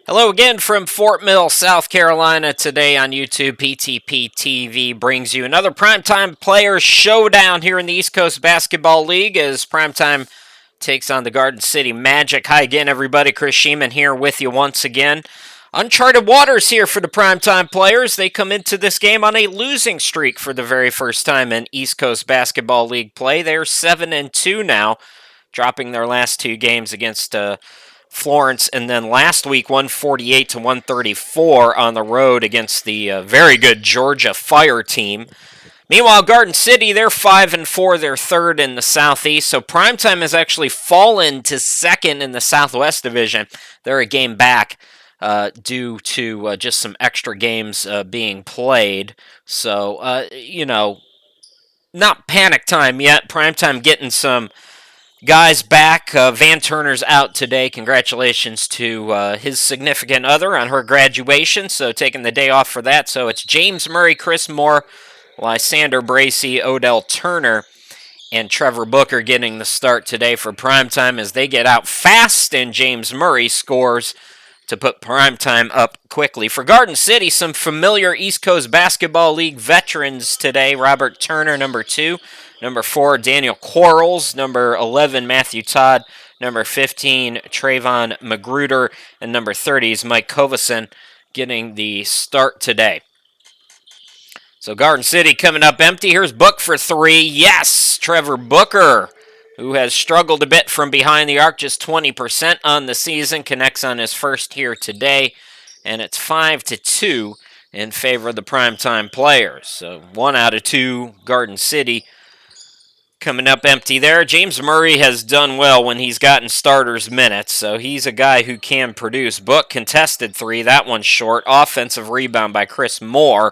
Hello again from Fort Mill, South Carolina. Today on YouTube, PTP TV brings you another Primetime Players Showdown here in the East Coast Basketball League as Primetime takes on the Garden City Magic. Hi again, everybody. Chris Sheeman here with you once again. Uncharted waters here for the Primetime Players. They come into this game on a losing streak for the very first time in East Coast Basketball League play. They're 7-2 now, dropping their last two games against Florence, and then last week 148 to 134 on the road against the very good Georgia Fire team. Meanwhile, Garden City, they're 5-4, they're third in the Southeast, so Primetime has actually fallen to second in the Southwest Division. They're a game back due to just some extra games being played. So, not panic time yet. Primetime getting some guys back. Van Turner's out today. Congratulations to his significant other on her graduation, so taking the day off for that. So it's James Murray, Chris Moore, Lysander Bracey, Odell Turner, and Trevor Booker getting the start today for Primetime as they get out fast, and James Murray scores to put Primetime up quickly. For Garden City, some familiar East Coast Basketball League veterans today. Robert Turner, number 2. Number 4, Daniel Quarles. Number 11, Matthew Todd. Number 15, Trayvon Magruder. And number 30 is Mike Kovacin getting the start today. So Garden City coming up empty. Here's Book for 3. Yes, Trevor Booker, who has struggled a bit from behind the arc, just 20% on the season, connects on his first here today. And it's 5-2 in favor of the Primetime Players. So 1 out of 2, Garden City coming up empty there. James Murray has done well when he's gotten starters minutes, so he's a guy who can produce. Book contested 3, that one's short. Offensive rebound by Chris Moore,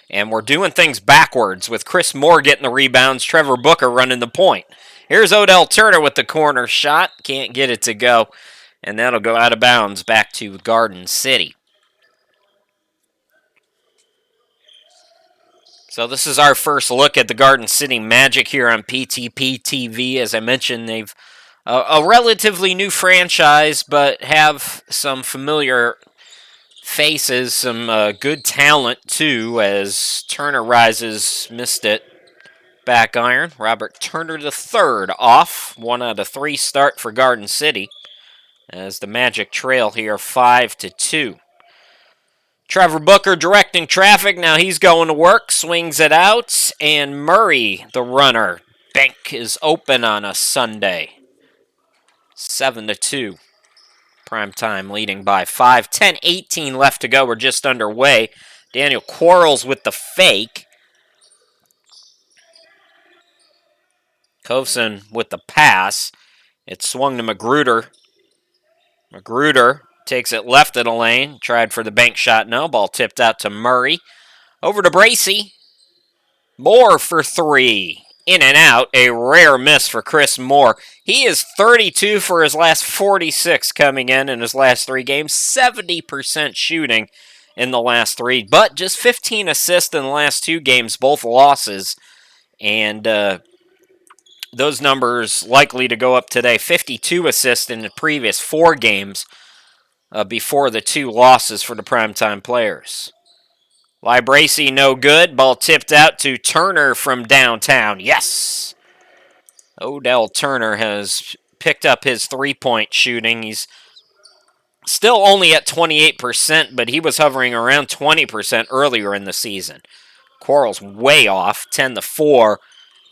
and we're doing things backwards with Chris Moore getting the rebounds, Trevor Booker running the point. Here's Odell Turner with the corner shot. Can't get it to go, and that'll go out of bounds back to Garden City. So this is our first look at the Garden City Magic here on PTP TV. As I mentioned, they've a relatively new franchise, but have some familiar faces, some good talent too, as Turner rises, missed it. Back iron. Robert Turner III off. 1 out of 3 start for Garden City as the Magic trail here 5-2. Trevor Booker directing traffic. Now he's going to work. Swings it out. And Murray, the runner. Bank is open on a Sunday. 7-2. Primetime leading by 5. 10-18 left to go. We're just underway. Daniel Quarles with the fake. Kovacin with the pass. It swung to Magruder. Magruder takes it left of the lane. Tried for the bank shot. No. Ball tipped out to Murray. Over to Bracey. Moore for 3. In and out. A rare miss for Chris Moore. He is 32 for his last 46 coming in his last 3 games. 70% shooting in the last 3. But just 15 assists in the last 2 games. Both losses. And those numbers likely to go up today. 52 assists in the previous 4 games. Before the 2 losses for the Primetime Players. Bracey no good. Ball tipped out to Turner from downtown. Yes! Odell Turner has picked up his 3-point shooting. He's still only at 28%, but he was hovering around 20% earlier in the season. Quarles way off, 10-4,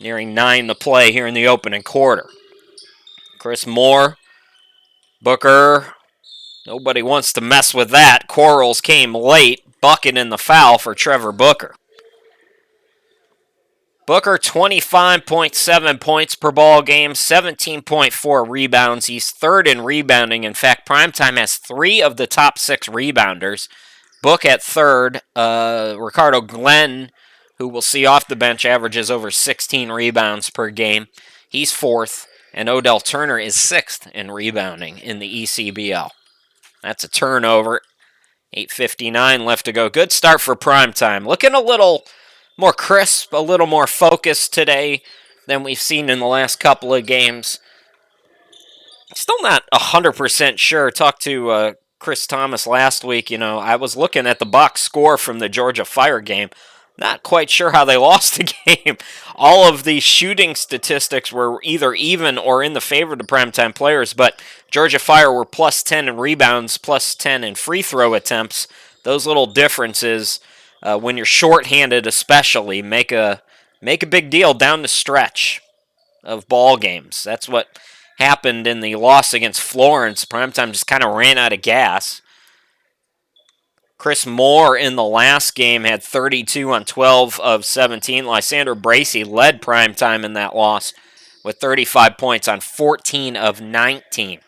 nearing 9 to play here in the opening quarter. Chris Moore, Booker. Nobody wants to mess with that. Quarles came late, bucket in the foul for Trevor Booker. Booker, 25.7 points per ball game, 17.4 rebounds. He's 3rd in rebounding. In fact, Primetime has 3 of the top 6 rebounders. Book at 3rd. Ricardo Glenn, who we'll see off the bench, averages over 16 rebounds per game. He's 4th. And Odell Turner is 6th in rebounding in the ECBL. That's a turnover. 8:59 left to go. Good start for Primetime. Looking a little more crisp, a little more focused today than we've seen in the last couple of games. Still not 100% sure. Talked to Chris Thomas last week, I was looking at the box score from the Georgia Fire game. Not quite sure how they lost the game. All of the shooting statistics were either even or in the favor of the primetime players, but Georgia Fire were plus 10 in rebounds, plus 10 in free throw attempts. Those little differences, when you're shorthanded especially, make a big deal down the stretch of ball games. That's what happened in the loss against Florence. Primetime just kind of ran out of gas. Chris Moore in the last game had 32 on 12 of 17. Lysander Bracey led Primetime in that loss with 35 points on 14 of 19.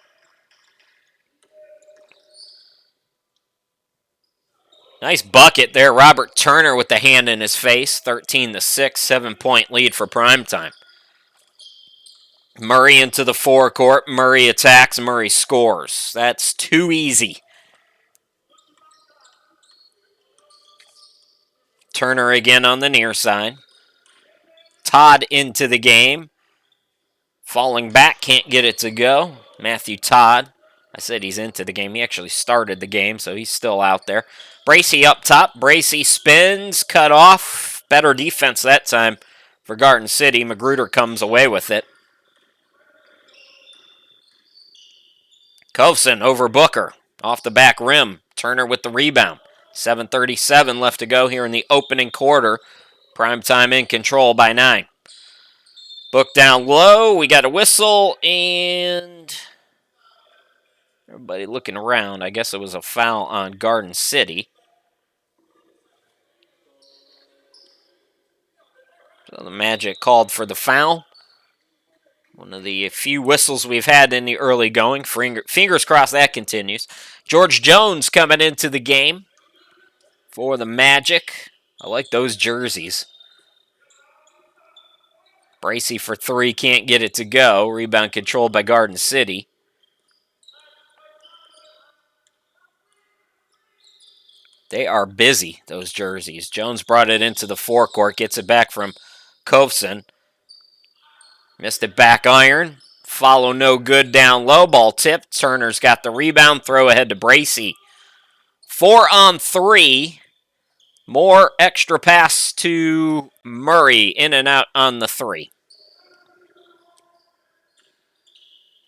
Nice bucket there. Robert Turner with the hand in his face. 13-6, 7-point lead for Primetime. Murray into the forecourt. Murray attacks. Murray scores. That's too easy. Turner again on the near side. Todd into the game. Falling back, can't get it to go. Matthew Todd. I said he's into the game. He actually started the game, so he's still out there. Bracey up top. Bracey spins, cut off. Better defense that time for Garden City. Magruder comes away with it. Kovson over Booker. Off the back rim. Turner with the rebound. 7:37 left to go here in the opening quarter. Primetime in control by 9. Book down low. We got a whistle and everybody looking around. I guess it was a foul on Garden City. So the Magic called for the foul. One of the few whistles we've had in the early going. Fingers crossed that continues. George Jones coming into the game for the Magic. I like those jerseys. Bracey for 3, can't get it to go. Rebound controlled by Garden City. They are busy, those jerseys. Jones brought it into the forecourt, gets it back from Kovson. Missed it back iron. Follow no good down low. Ball tipped. Turner's got the rebound. Throw ahead to Bracey. 4 on 3. More extra pass to Murray. In and out on the 3.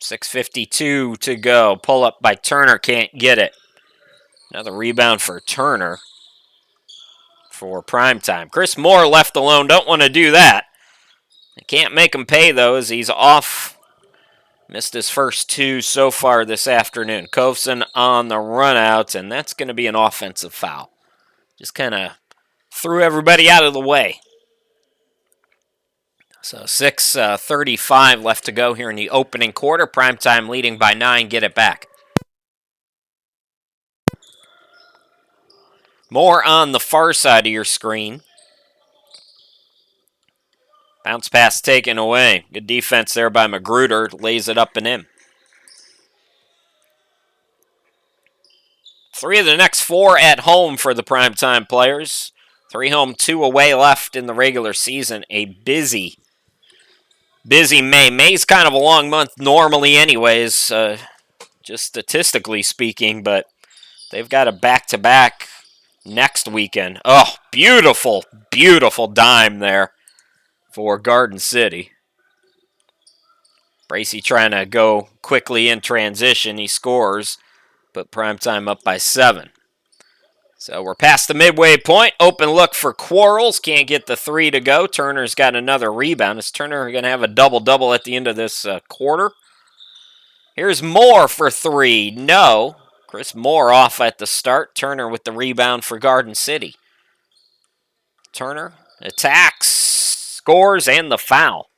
6:52 to go. Pull up by Turner. Can't get it. Another rebound for Turner for Primetime. Chris Moore left alone. Don't want to do that. They can't make him pay, though, as he's off. Missed his first 2 so far this afternoon. Kovson on the runouts, and that's going to be an offensive foul. Just kind of threw everybody out of the way. So 6:35 left to go here in the opening quarter. Primetime leading by 9. Get it back. More on the far side of your screen. Bounce pass taken away. Good defense there by Magruder. Lays it up and in. 3 of the next 4 at home for the Primetime players. 3 home, 2 away left in the regular season. A busy May. May's kind of a long month normally anyways, just statistically speaking, but they've got a back-to-back next weekend. Oh, beautiful, beautiful dime there for Garden City. Bracey trying to go quickly in transition. He scores, but Primetime up by 7. So we're past the midway point. Open look for Quarles. Can't get the 3 to go. Turner's got another rebound. Is Turner going to have a double-double at the end of this quarter? Here's Moore for 3. No. Chris Moore off at the start. Turner with the rebound for Garden City. Turner attacks, scores, and the foul.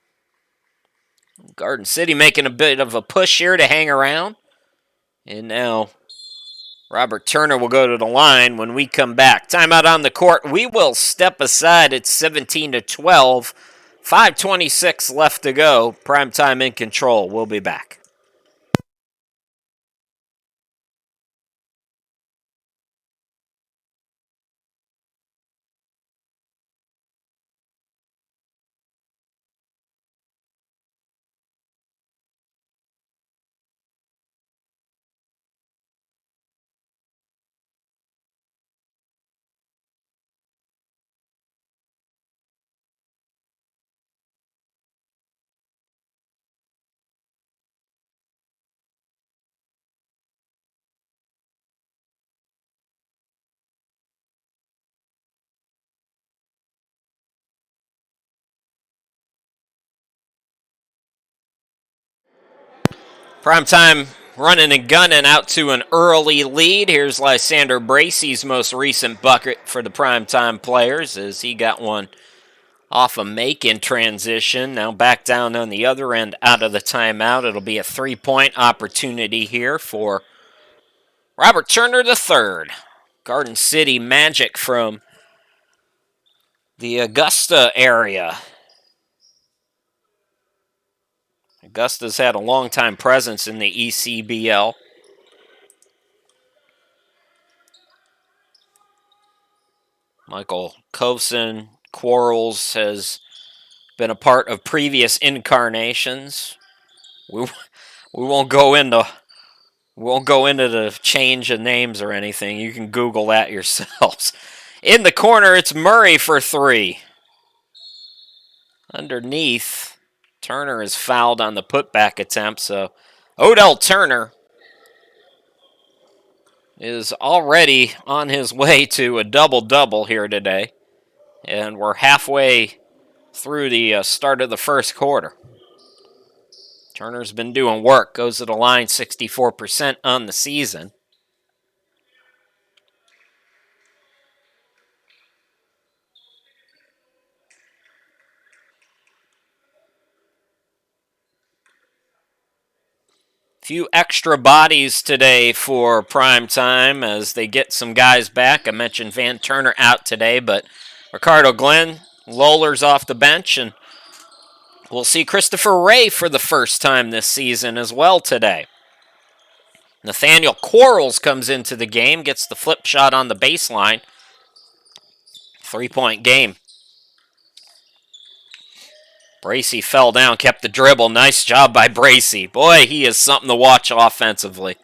Garden City making a bit of a push here to hang around. And now Robert Turner will go to the line when we come back. Timeout on the court. We will step aside. It's 17-12. 5:26 left to go. Primetime in control. We'll be back. PrimeTime running and gunning out to an early lead. Here's Lysander Bracey's most recent bucket for the PrimeTime players as he got one off a make in transition. Now back down on the other end out of the timeout. It'll be a 3-point opportunity here for Robert Turner III. Garden City Magic from the Augusta area. Augusta's had a long-time presence in the ECBL. Michael Kovson Quarles has been a part of previous incarnations. We won't go into the change of names or anything. You can Google that yourselves. In the corner, it's Murray for 3. Underneath, Turner is fouled on the putback attempt, so Odell Turner is already on his way to a double-double here today. And we're halfway through the start of the first quarter. Turner's been doing work, goes to the line 64% on the season. Few extra bodies today for PrimeTime as they get some guys back. I mentioned Van Turner out today, but Ricardo Glenn, Loller's off the bench, and we'll see Christopher Ray for the first time this season as well today. Nathaniel Quarles comes into the game, gets the flip shot on the baseline. 3-point game. Bracey fell down, kept the dribble. Nice job by Bracey. Boy, he is something to watch offensively.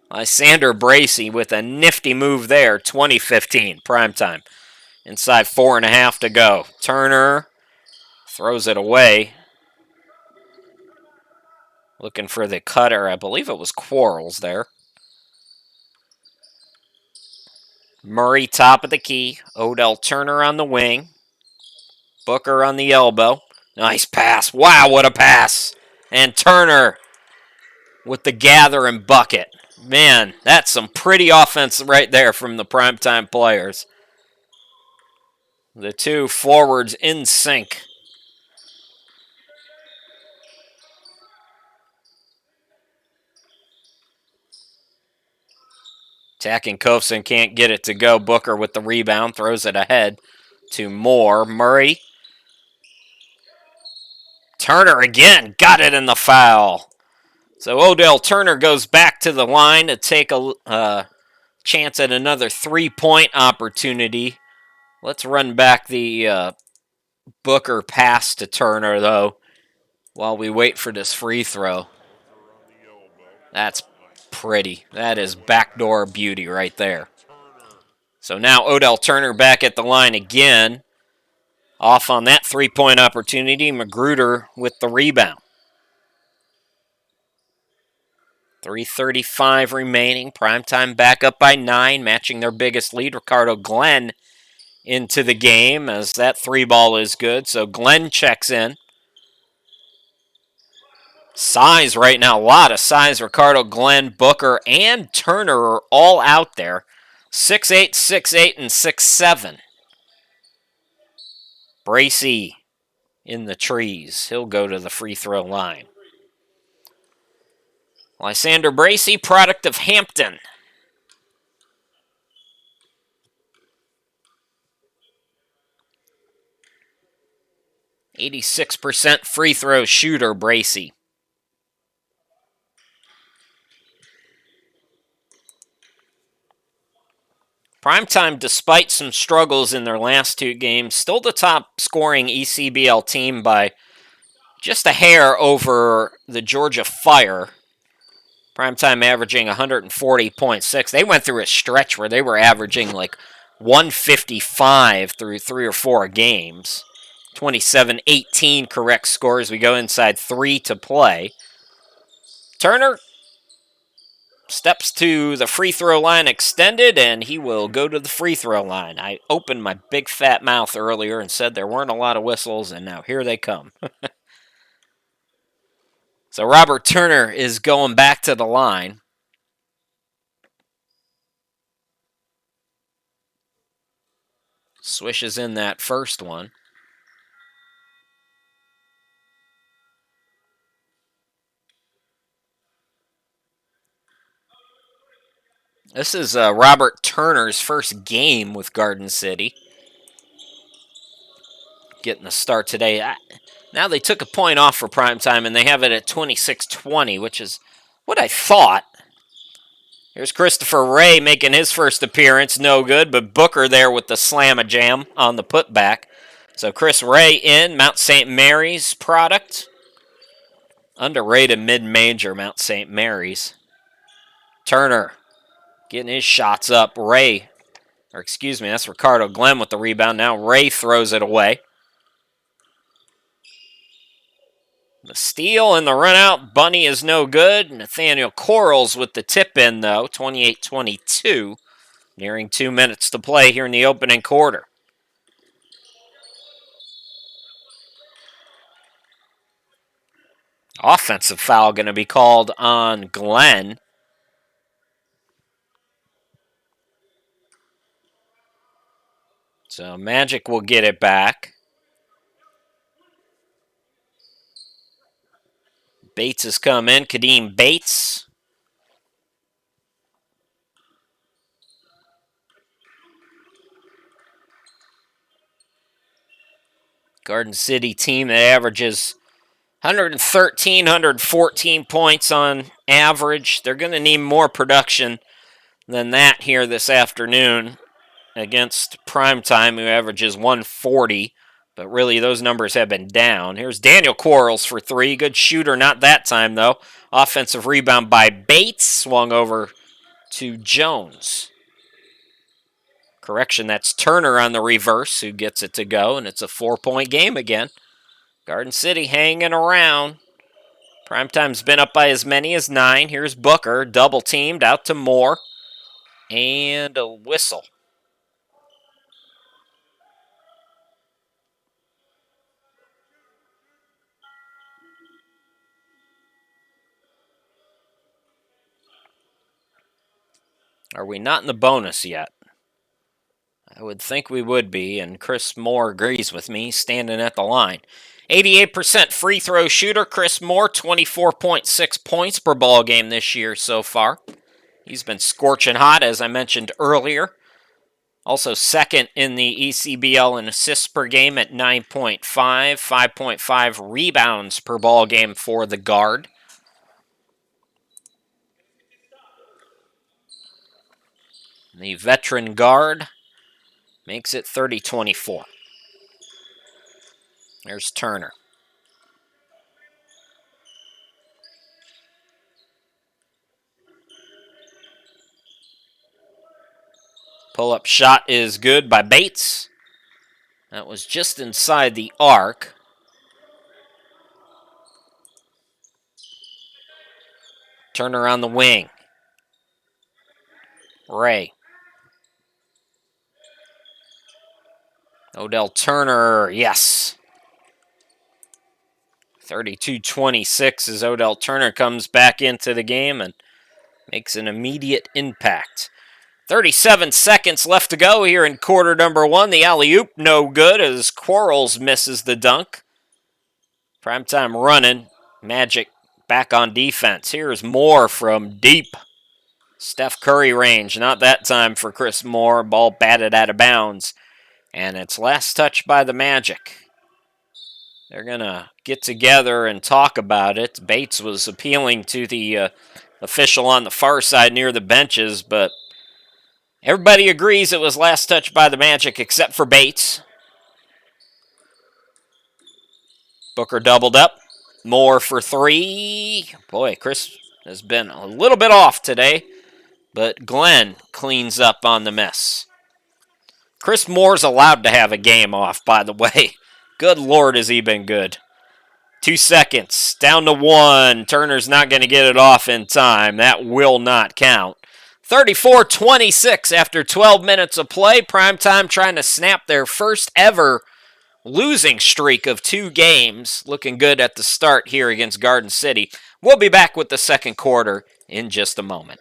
Lysander Bracey with a nifty move there. 2015, PrimeTime. Inside 4.5 to go. Turner throws it away. Looking for the cutter. I believe it was Quarles there. Murray top of the key. Odell Turner on the wing. Booker on the elbow. Nice pass. Wow, what a pass. And Turner with the gather and bucket. Man, that's some pretty offense right there from the PrimeTime players. The two forwards in sync. Attacking Kofson can't get it to go. Booker with the rebound, throws it ahead to Moore. Murray. Turner again, got it in the foul. So Odell Turner goes back to the line to take a chance at another 3-point opportunity. Let's run back the Booker pass to Turner, though, while we wait for this free throw. That's pretty. That is backdoor beauty right there. So now Odell Turner back at the line again. Off on that 3-point opportunity. Magruder with the rebound. 3:35 remaining. PrimeTime back up by 9, matching their biggest lead. Ricardo Glenn into the game as that 3-ball is good. So Glenn checks in. Size right now, a lot of size. Ricardo Glenn, Booker, and Turner are all out there. 6'8", 6'8", and 6'7". Bracey in the trees. He'll go to the free throw line. Lysander Bracey, product of Hampton. .86% free throw shooter, Bracey. PrimeTime, despite some struggles in their last 2 games, still the top scoring ECBL team by just a hair over the Georgia Fire. PrimeTime averaging 140.6. They went through a stretch where they were averaging like 155 through 3 or 4 games. 27-18 correct scores. We go inside 3 to play. Turner steps to the free throw line extended, and he will go to the free throw line. I opened my big fat mouth earlier and said there weren't a lot of whistles, and now here they come. So Robert Turner is going back to the line. Swishes in that first one. This is Robert Turner's first game with Garden City. Getting the start today. Now they took a point off for PrimeTime, and they have it at 26-20, which is what I thought. Here's Christopher Ray making his first appearance. No good, but Booker there with the slam-a-jam on the putback. So Chris Ray in, Mount St. Mary's product. Underrated mid-major, Mount St. Mary's. Turner getting his shots up. Ray, or excuse me, that's Ricardo Glenn with the rebound. Now Ray throws it away. The steal and the run out. Bunny is no good. Nathaniel Quarles with the tip in, though. 28-22. Nearing 2 minutes to play here in the opening quarter. Offensive foul going to be called on Glenn. So Magic will get it back. Bates has come in. Kadeem Bates. Garden City team that averages 113, 114 points on average. They're going to need more production than that here this afternoon against PrimeTime, who averages 140. But really, those numbers have been down. Here's Daniel Quarles for three. Good shooter, not that time, though. Offensive rebound by Bates. Swung over to Jones. Correction, that's Turner on the reverse who gets it to go, and it's a 4-point game again. Garden City hanging around. PrimeTime's been up by as many as 9. Here's Booker, double teamed out to Moore. And a whistle. Are we not in the bonus yet? I would think we would be, and Chris Moore agrees with me, standing at the line. 88% free throw shooter, Chris Moore, 24.6 points per ball game this year so far. He's been scorching hot, as I mentioned earlier. Also second in the ECBL in assists per game at 9.5, 5.5 rebounds per ball game for the guard. The veteran guard makes it 30-24. There's Turner. Pull-up shot is good by Bates. That was just inside the arc. Turner on the wing. Ray. Odell Turner, yes. 32-26 as Odell Turner comes back into the game and makes an immediate impact. 37 seconds left to go here in quarter number 1. The alley-oop no good as Quarles misses the dunk. PrimeTime running. Magic back on defense. Here's Moore from deep. Steph Curry range. Not that time for Chris Moore. Ball batted out of bounds. And it's last touch by the Magic. They're going to get together and talk about it. Bates was appealing to the official on the far side near the benches, but everybody agrees it was last touch by the Magic except for Bates. Booker doubled up. Moore for three. Boy, Chris has been a little bit off today, but Glenn cleans up on the miss. Chris Moore's allowed to have a game off, by the way. Good Lord, has he been good. 2 seconds. Down to 1. Turner's not going to get it off in time. That will not count. 34-26 after 12 minutes of play. PrimeTime trying to snap their first ever losing streak of 2 games. Looking good at the start here against Garden City. We'll be back with the second quarter in just a moment.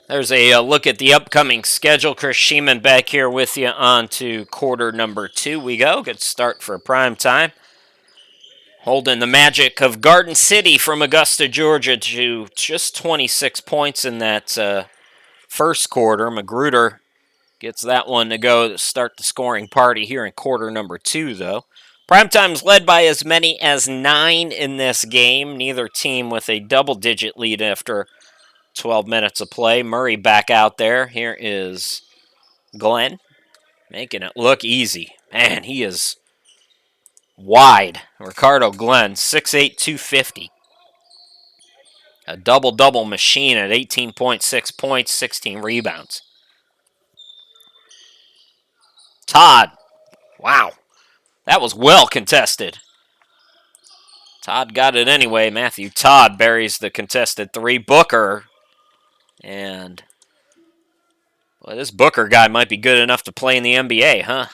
There's a look at the upcoming schedule. Chris Sheeman back here with you on to quarter number 2 we go. Good start for prime time. Holding the magic of Garden City from Augusta, Georgia to just 26 points in that first quarter. Magruder gets that one to go to start the scoring party here in quarter number 2, though. Primetime's led by as many as 9 in this game. Neither team with a double-digit lead after 12 minutes of play. Murray back out there. Here is Glenn making it look easy. Man, he is wide. Ricardo Glenn, 6'8", 250. A double-double machine at 18.6 points, 16 rebounds. Todd, wow, that was well contested. Todd got it anyway. Matthew Todd buries the contested 3. Booker, and well, this Booker guy might be good enough to play in the NBA, huh?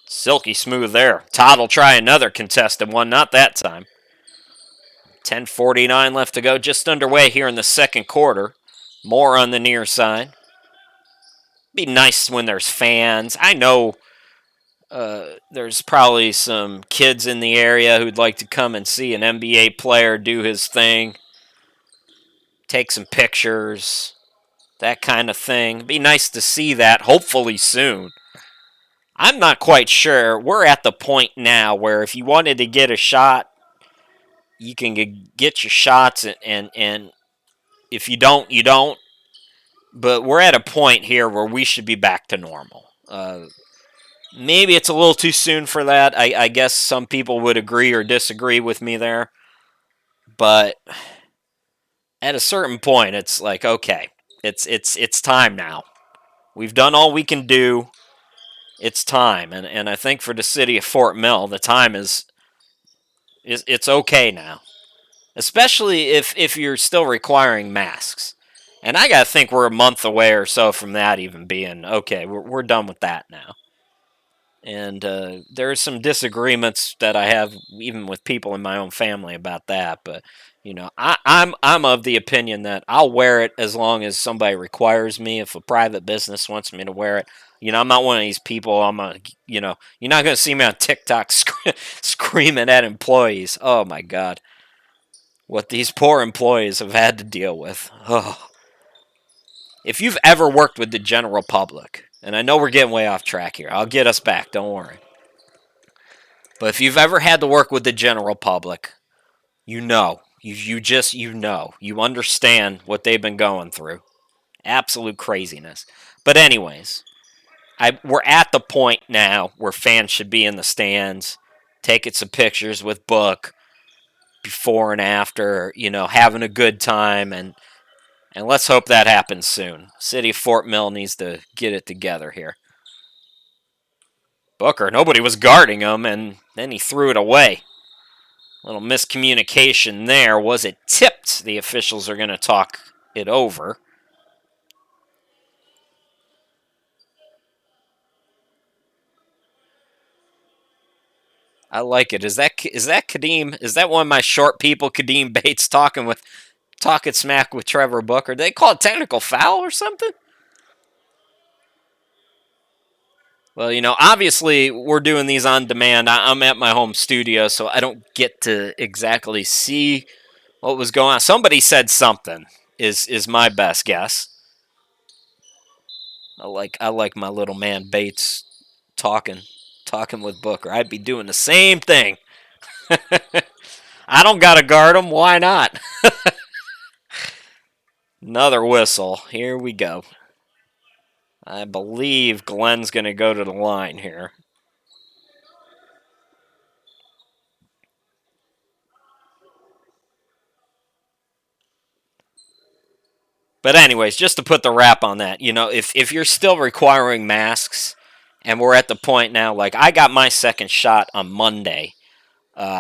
Silky smooth there. Todd will try another contested one, not that time. 10:49 left to go, just underway here in the second quarter. More on the near side. Be nice when there's fans. I know there's probably some kids in the area who'd like to come and see an NBA player do his thing, take some pictures, that kind of thing. Be nice to see that, hopefully soon. I'm not quite sure. We're at the point now where if you wanted to get a shot, you can get your shots, and if you don't, you don't. But we're at a point here where we should be back to normal. Maybe it's a little too soon for that. I guess some people would agree or disagree with me there. But at a certain point, it's like, okay, it's time now. We've done all we can do. It's time, and I think for the city of Fort Mill, the time is it's okay now, especially if you're still requiring masks. And I gotta think we're a month away or so from that even being okay. We're done with that now. And there's some disagreements that I have even with people in my own family about that. But I'm of the opinion that I'll wear it as long as somebody requires me. If a private business wants me to wear it, I'm not one of these people. You're not gonna see me on TikTok screaming at employees. Oh my God, what these poor employees have had to deal with. Oh. If you've ever worked with the general public, and I know we're getting way off track here, I'll get us back. Don't worry. But if you've ever had to work with the general public, you know. You understand what they've been going through. Absolute craziness. But anyways, we're at the point now where fans should be in the stands, taking some pictures with Book before and after, having a good time, and let's hope that happens soon. City of Fort Mill needs to get it together here. Booker, nobody was guarding him, and then he threw it away. Little miscommunication there. Was it tipped? The officials are going to talk it over. I like it. Is that Kadeem? Is that one of my short people, Kadeem Bates, talking with talking smack with Trevor Booker. Did they call it technical foul or something? Well, obviously we're doing these on demand. I'm at my home studio, so I don't get to exactly see what was going on. Somebody said something is my best guess. I like my little man Bates talking with Booker. I'd be doing the same thing. I don't gotta guard him. Why not? Another whistle. Here we go. I believe Glenn's gonna go to the line here. But anyways, just to put the wrap on that, if you're still requiring masks, and we're at the point now, like I got my second shot on Monday,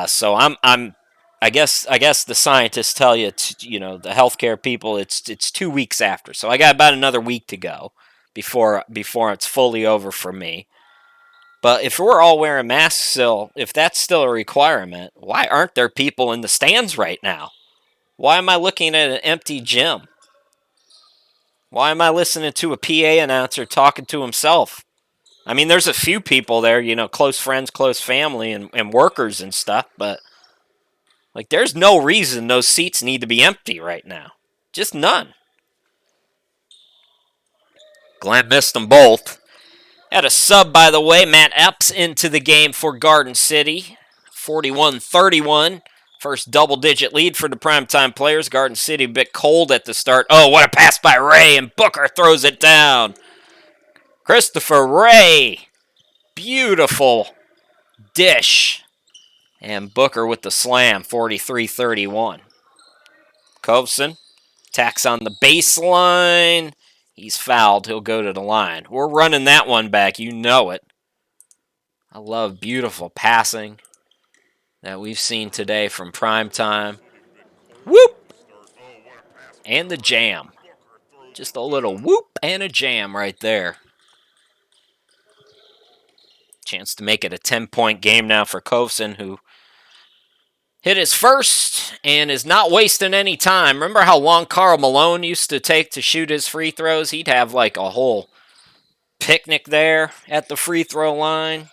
so I guess the scientists tell you, the healthcare people, it's 2 weeks after, so I got about another week to go before it's fully over for me. But if we're all wearing masks still, if that's still a requirement, why aren't there people in the stands right now? Why am I looking at an empty gym? Why am I listening to a PA announcer talking to himself? I mean, there's a few people there, close friends, close family, and workers and stuff, but like, there's no reason those seats need to be empty right now. Just none. Glenn missed them both. Had a sub, by the way. Matt Epps into the game for Garden City. 41-31. First double-digit lead for the primetime players. Garden City a bit cold at the start. Oh, what a pass by Ray, and Booker throws it down. Christopher Ray. Beautiful dish. And Booker with the slam, 43-31. Kovson tacks on the baseline. He's fouled. He'll go to the line. We're running that one back. You know it. I love beautiful passing that we've seen today from Primetime. Whoop! And the jam. Just a little whoop and a jam right there. Chance to make it a 10-point game now for Kovson, who hit his first and is not wasting any time. Remember how long Karl Malone used to take to shoot his free throws? He'd have like a whole picnic there at the free throw line.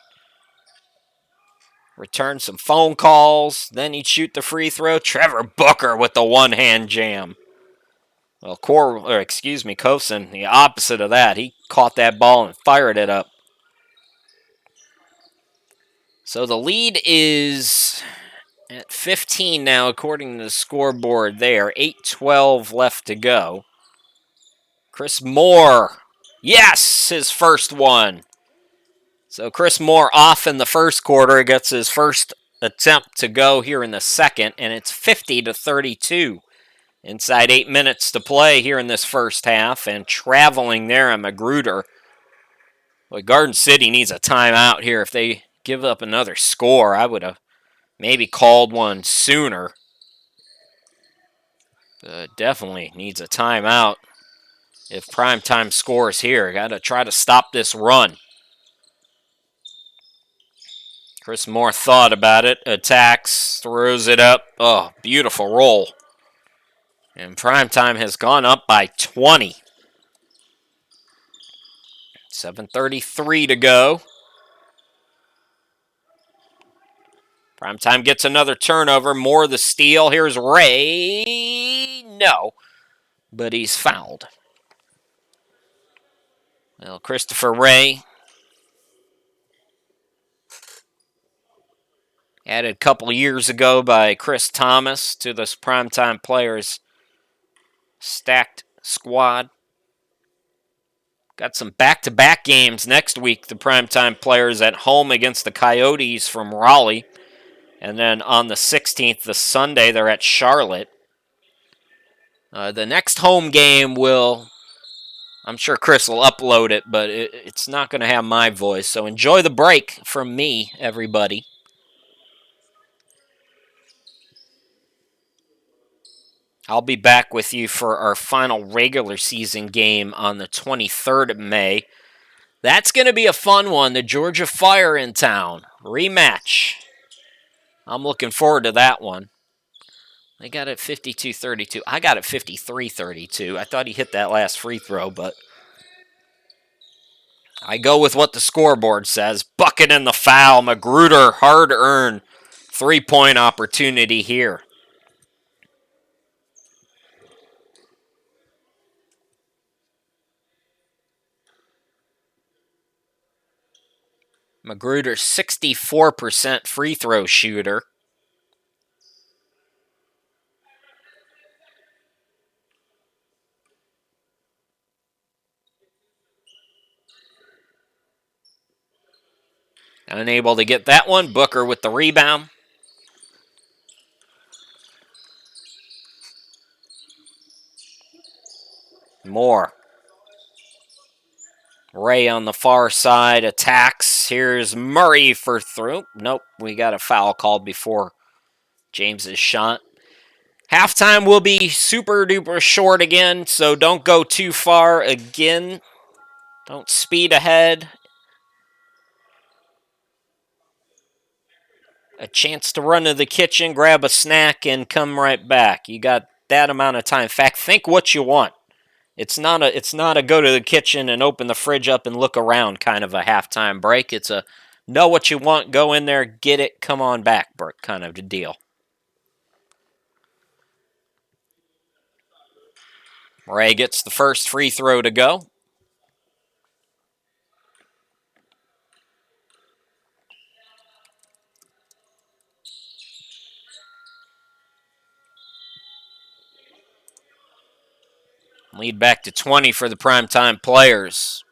Return some phone calls. Then he'd shoot the free throw. Trevor Booker with the one-hand jam. Well, Kovson, the opposite of that. He caught that ball and fired it up. So the lead is at 15 now, according to the scoreboard there. 8:12 left to go. Chris Moore. Yes, his first one. So Chris Moore off in the first quarter. He gets his first attempt to go here in the second, and it's 50-32. Inside 8 minutes to play here in this first half, and traveling there on Magruder. Well, Garden City needs a timeout here. If they give up another score, I would have maybe called one sooner. Definitely needs a timeout. If Primetime scores here, got to try to stop this run. Chris Moore thought about it, attacks, throws it up. Oh, beautiful roll. And Primetime has gone up by 20. 7:33 to go. Primetime gets another turnover. Moore the steal. Here's Ray. No, but he's fouled. Well, Christopher Ray added a couple years ago by Chris Thomas to this Primetime Players stacked squad. Got some back-to-back games next week. The Primetime Players at home against the Coyotes from Raleigh. And then on the 16th, the Sunday, they're at Charlotte. The next home game I'm sure Chris will upload it, but it's not going to have my voice. So enjoy the break from me, everybody. I'll be back with you for our final regular season game on the 23rd of May. That's going to be a fun one. The Georgia Fire in town. Rematch. I'm looking forward to that one. They got it 52-32. I got it 53-32. I thought he hit that last free throw, but I go with what the scoreboard says. Bucket in the foul. Magruder, hard-earned three-point opportunity here. Magruder, 64% free throw shooter. Unable to get that one. Booker with the rebound. Moore. Ray on the far side attacks. Here's Murray for through. Nope, we got a foul called before James's shot. Halftime will be super duper short again, so don't go too far again. Don't speed ahead. A chance to run to the kitchen, grab a snack, and come right back. You got that amount of time. In fact, think what you want. It's not a go to the kitchen and open the fridge up and look around kind of a halftime break. It's a know what you want, go in there, get it, come on back kind of a deal. Ray gets the first free throw to go. Lead back to 20 for the primetime players.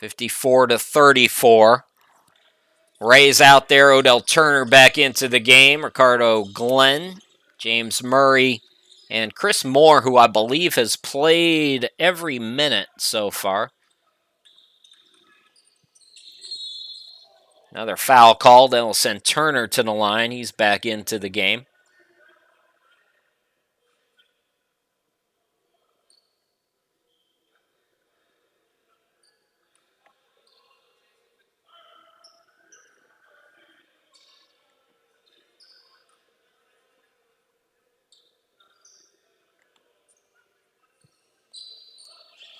54-34. Ray's out there. Odell Turner back into the game. Ricardo Glenn, James Murray, and Chris Moore, who I believe has played every minute so far. Another foul called. That'll send Turner to the line. He's back into the game.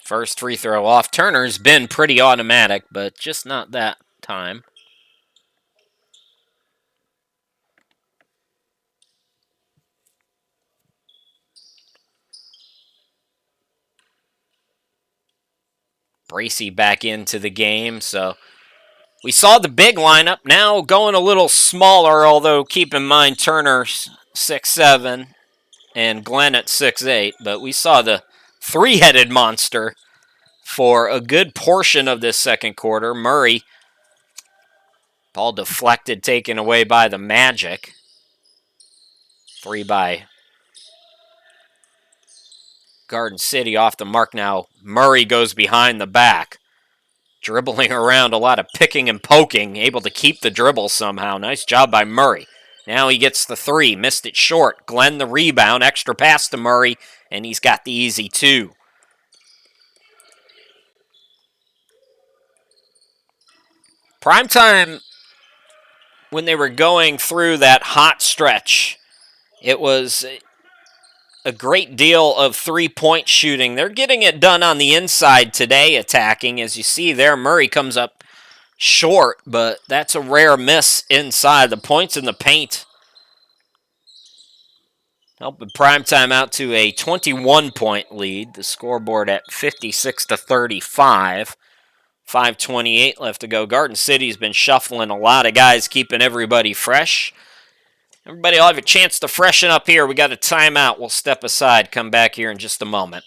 First free throw off. Turner's been pretty automatic, but just not that time. Bracey back into the game, so we saw the big lineup. Now going a little smaller, although keep in mind Turner's 6'7", and Glenn at 6'8", but we saw the three-headed monster for a good portion of this second quarter. Murray, ball deflected, taken away by the Magic. 3 by Garden City off the mark now. Murray goes behind the back, dribbling around, a lot of picking and poking, able to keep the dribble somehow. Nice job by Murray. Now he gets the three, missed it short. Glenn the rebound, extra pass to Murray, and he's got the easy two. Primetime, when they were going through that hot stretch, it was a great deal of three-point shooting. They're getting it done on the inside today, attacking. As you see there, Murray comes up short, but that's a rare miss inside. The points in the paint helping Primetime out to a 21-point lead. The scoreboard at 56-35. 5:28 left to go. Garden City's been shuffling a lot of guys, keeping everybody fresh. Everybody will have a chance to freshen up here. We got a timeout. We'll step aside, come back here in just a moment.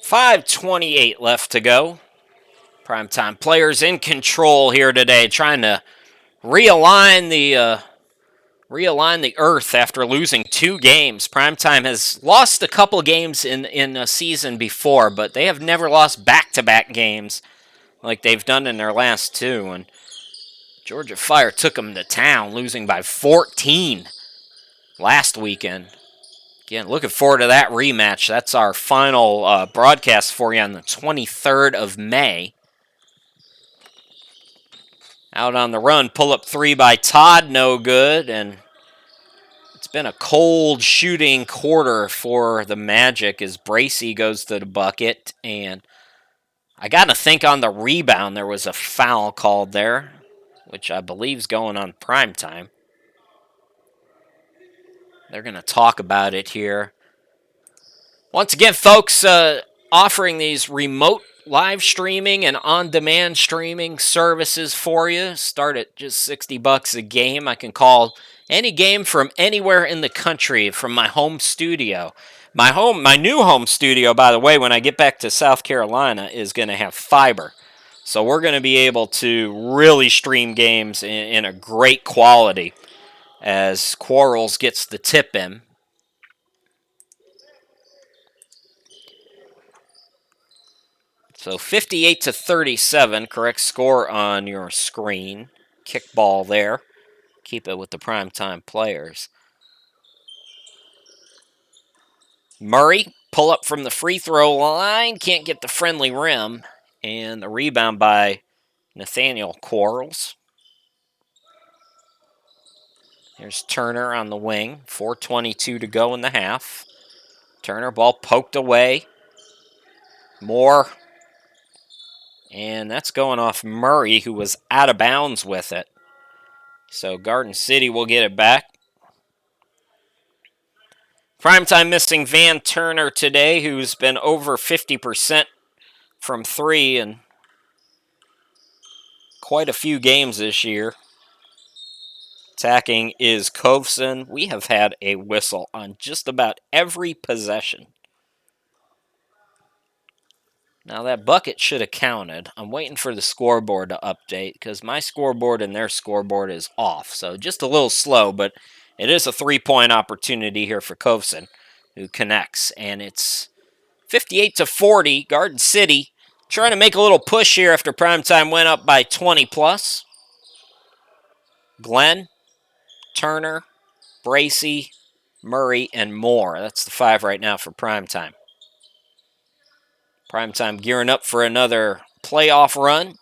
5:28 left to go. Primetime players in control here today, trying to realign the earth after losing 2 games. Primetime has lost a couple games in a season before, but they have never lost back-to-back games like they've done in their last 2. And Georgia Fire took them to town, losing by 14 last weekend. Again, looking forward to that rematch. That's our final broadcast for you on the 23rd of May. Out on the run, pull-up 3 by Todd, no good, and it's been a cold shooting quarter for the Magic as Bracey goes to the bucket, and I got to think on the rebound there was a foul called there, which I believe is going on Primetime. They're going to talk about it here. Once again, folks, offering these remote live streaming and on-demand streaming services for you. Start at just $60 a game. I can call any game from anywhere in the country from my home studio. My new home studio, by the way, when I get back to South Carolina, is going to have fiber. So we're going to be able to really stream games in a great quality as Quarles gets the tip in. So 58-37, correct score on your screen. Kickball there. Keep it with the primetime players. Murray, pull up from the free throw line. Can't get the friendly rim. And the rebound by Nathaniel Quarles. Here's Turner on the wing. 4:22 to go in the half. Turner, ball poked away. Moore. And that's going off Murray, who was out of bounds with it. So Garden City will get it back. Primetime missing Van Turner today, who's been over 50% from 3 in quite a few games this year. Attacking is Kovson. We have had a whistle on just about every possession. Now that bucket should have counted. I'm waiting for the scoreboard to update because my scoreboard and their scoreboard is off. So just a little slow, but it is a 3-point opportunity here for Kovson, who connects. And it's 58-40, Garden City trying to make a little push here after Primetime went up by 20 plus. Glenn, Turner, Bracey, Murray, and Moore. That's the 5 right now for Primetime. Primetime gearing up for another playoff run.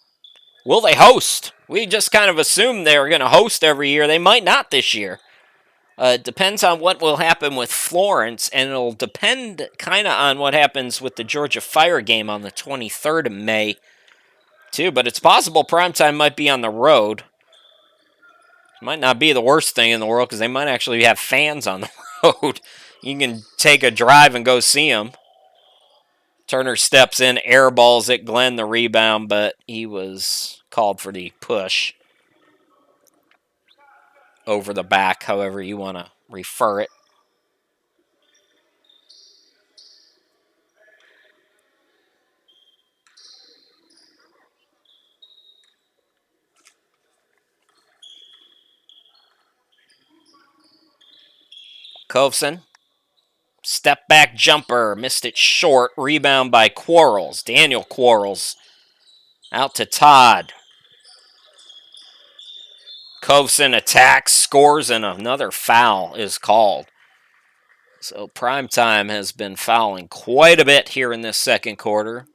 Will they host? We just kind of assumed they were going to host every year. They might not this year. It depends on what will happen with Florence, and it'll depend kind of on what happens with the Georgia Fire game on the 23rd of May, too. But it's possible Primetime might be on the road. It might not be the worst thing in the world because they might actually have fans on the road. You can take a drive and go see them. Turner steps in, airballs it, Glenn the rebound, but he was called for the push over the back, however you want to refer it. Kovson, step back jumper, missed it short, rebound by Quarles. Daniel Quarles out to Todd. Kovson attacks, scores, and another foul is called. So Primetime has been fouling quite a bit here in this second quarter.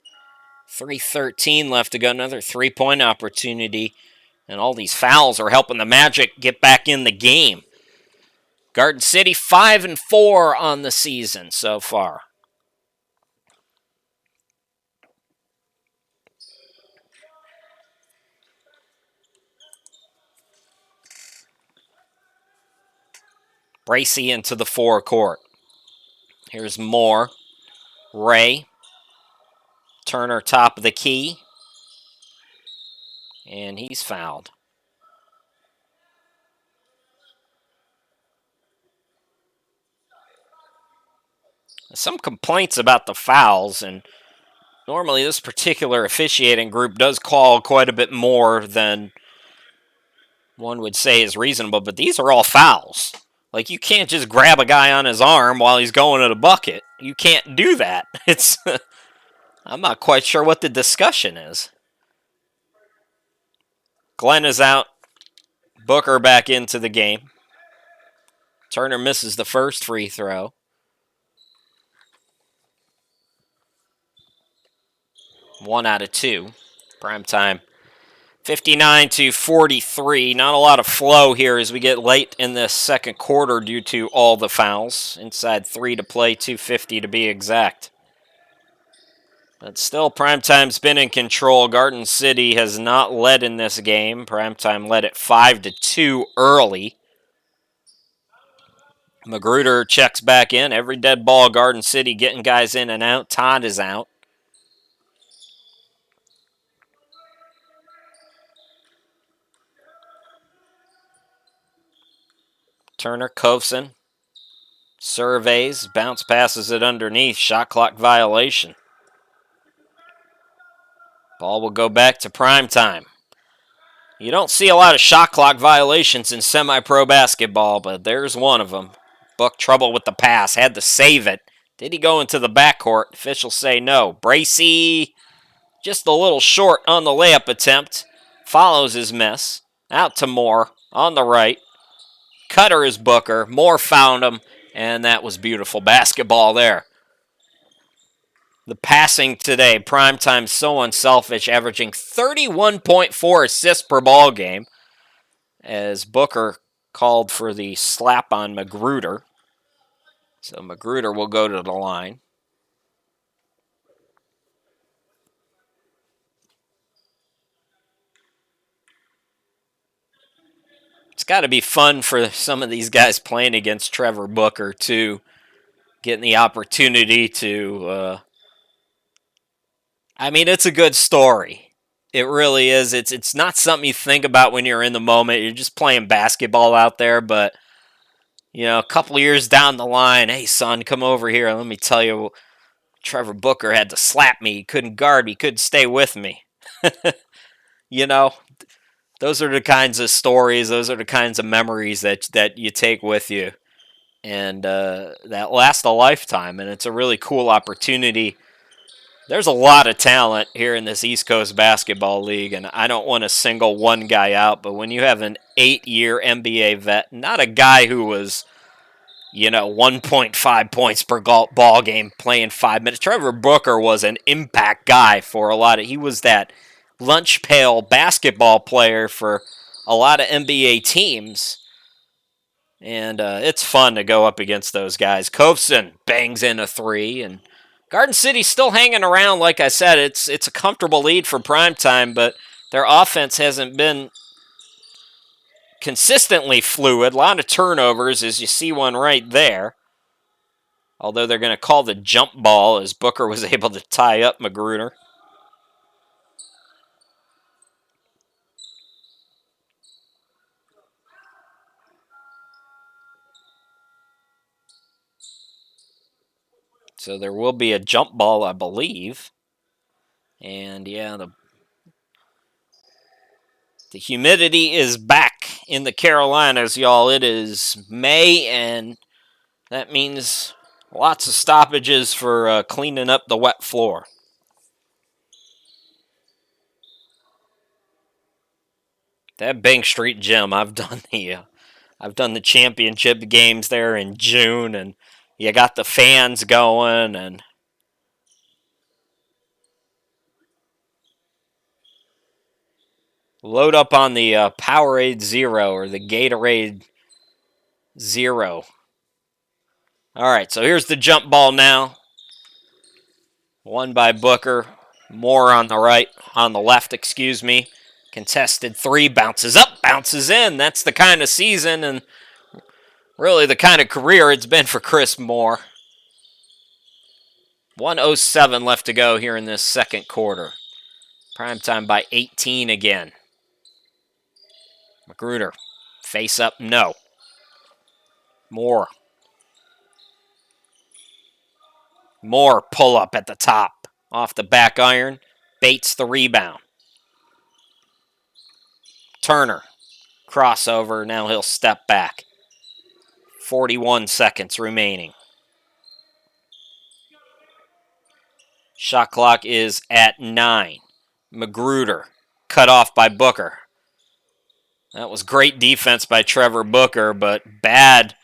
3:13 left to go, another 3-point opportunity. And all these fouls are helping the Magic get back in the game. Garden City 5-4 on the season so far. Bracey into the forecourt. Here's Moore. Ray. Turner top of the key. And he's fouled. Some complaints about the fouls, and Normally, this particular officiating group does call quite a bit more than one would say is reasonable, but these are all fouls. Like, you can't just grab a guy on his arm while he's going to the bucket. You can't do that. It's I'm not quite sure what the discussion is. Glenn is out. Booker back into the game. Turner misses the first free throw. One out of two. PrimeTime 59-43. Not a lot of flow here as we get late in the second quarter due to all the fouls. Inside 3 to play, 2:50 to be exact. But still, PrimeTime's been in control. Garden City has not led in this game. PrimeTime led at 5-2 early. Magruder checks back in. Every dead ball, Garden City getting guys in and out. Todd is out. Turner, Kovson, surveys, bounce passes it underneath, shot clock violation. Ball will go back to PrimeTime. You don't see a lot of shot clock violations in semi-pro basketball, but there's one of them. Book trouble with the pass, had to save it. Did he go into the backcourt? Officials say no. Bracey just a little short on the layup attempt. Follows his miss. Out to Moore on the right. Cutter is Booker. Moore found him, and that was beautiful basketball there. The passing today, PrimeTime so unselfish, averaging 31.4 assists per ball game, as Booker called for the slap on Magruder. So Magruder will go to the line. It's got to be fun for some of these guys playing against Trevor Booker, too. Getting the opportunity to... it's a good story. It really is. It's not something you think about when you're in the moment. You're just playing basketball out there, but... a couple years down the line, hey, son, come over here. Let me tell you, Trevor Booker had to slap me. He couldn't guard me. He couldn't stay with me. Those are the kinds of stories. Those are the kinds of memories that you take with you. And that last a lifetime. And it's a really cool opportunity. There's a lot of talent here in this East Coast Basketball League. And I don't want to single one guy out. But when you have an 8-year NBA vet, not a guy who was... 1.5 points per ball game playing 5 minutes. Trevor Booker was an impact guy for a lot of... He was that lunch pail basketball player for a lot of NBA teams. And it's fun to go up against those guys. Kovson bangs in a 3. And Garden City's still hanging around. Like I said, it's a comfortable lead for PrimeTime, but their offense hasn't been... consistently fluid. A lot of turnovers, as you see one right there. Although they're going to call the jump ball as Booker was able to tie up Magruder. So there will be a jump ball, I believe. And yeah, the humidity is back in the Carolinas, y'all. It is May, and that means lots of stoppages for cleaning up the wet floor. That Bank Street Gym, I've done the championship games there in June, and you got the fans going, and load up on the Powerade Zero or the Gatorade Zero. All right, so here's the jump ball now. Won by Booker. Moore on the left, excuse me. Contested 3, bounces up, bounces in. That's the kind of season and really the kind of career it's been for Chris Moore. 1:07 left to go here in this second quarter. PrimeTime by 18 again. Magruder, face up, no. Moore, pull up at the top. Off the back iron. Bates the rebound. Turner. Crossover. Now he'll step back. 41 seconds remaining. Shot clock is at 9. Magruder cut off by Booker. That was great defense by Trevor Booker, but bad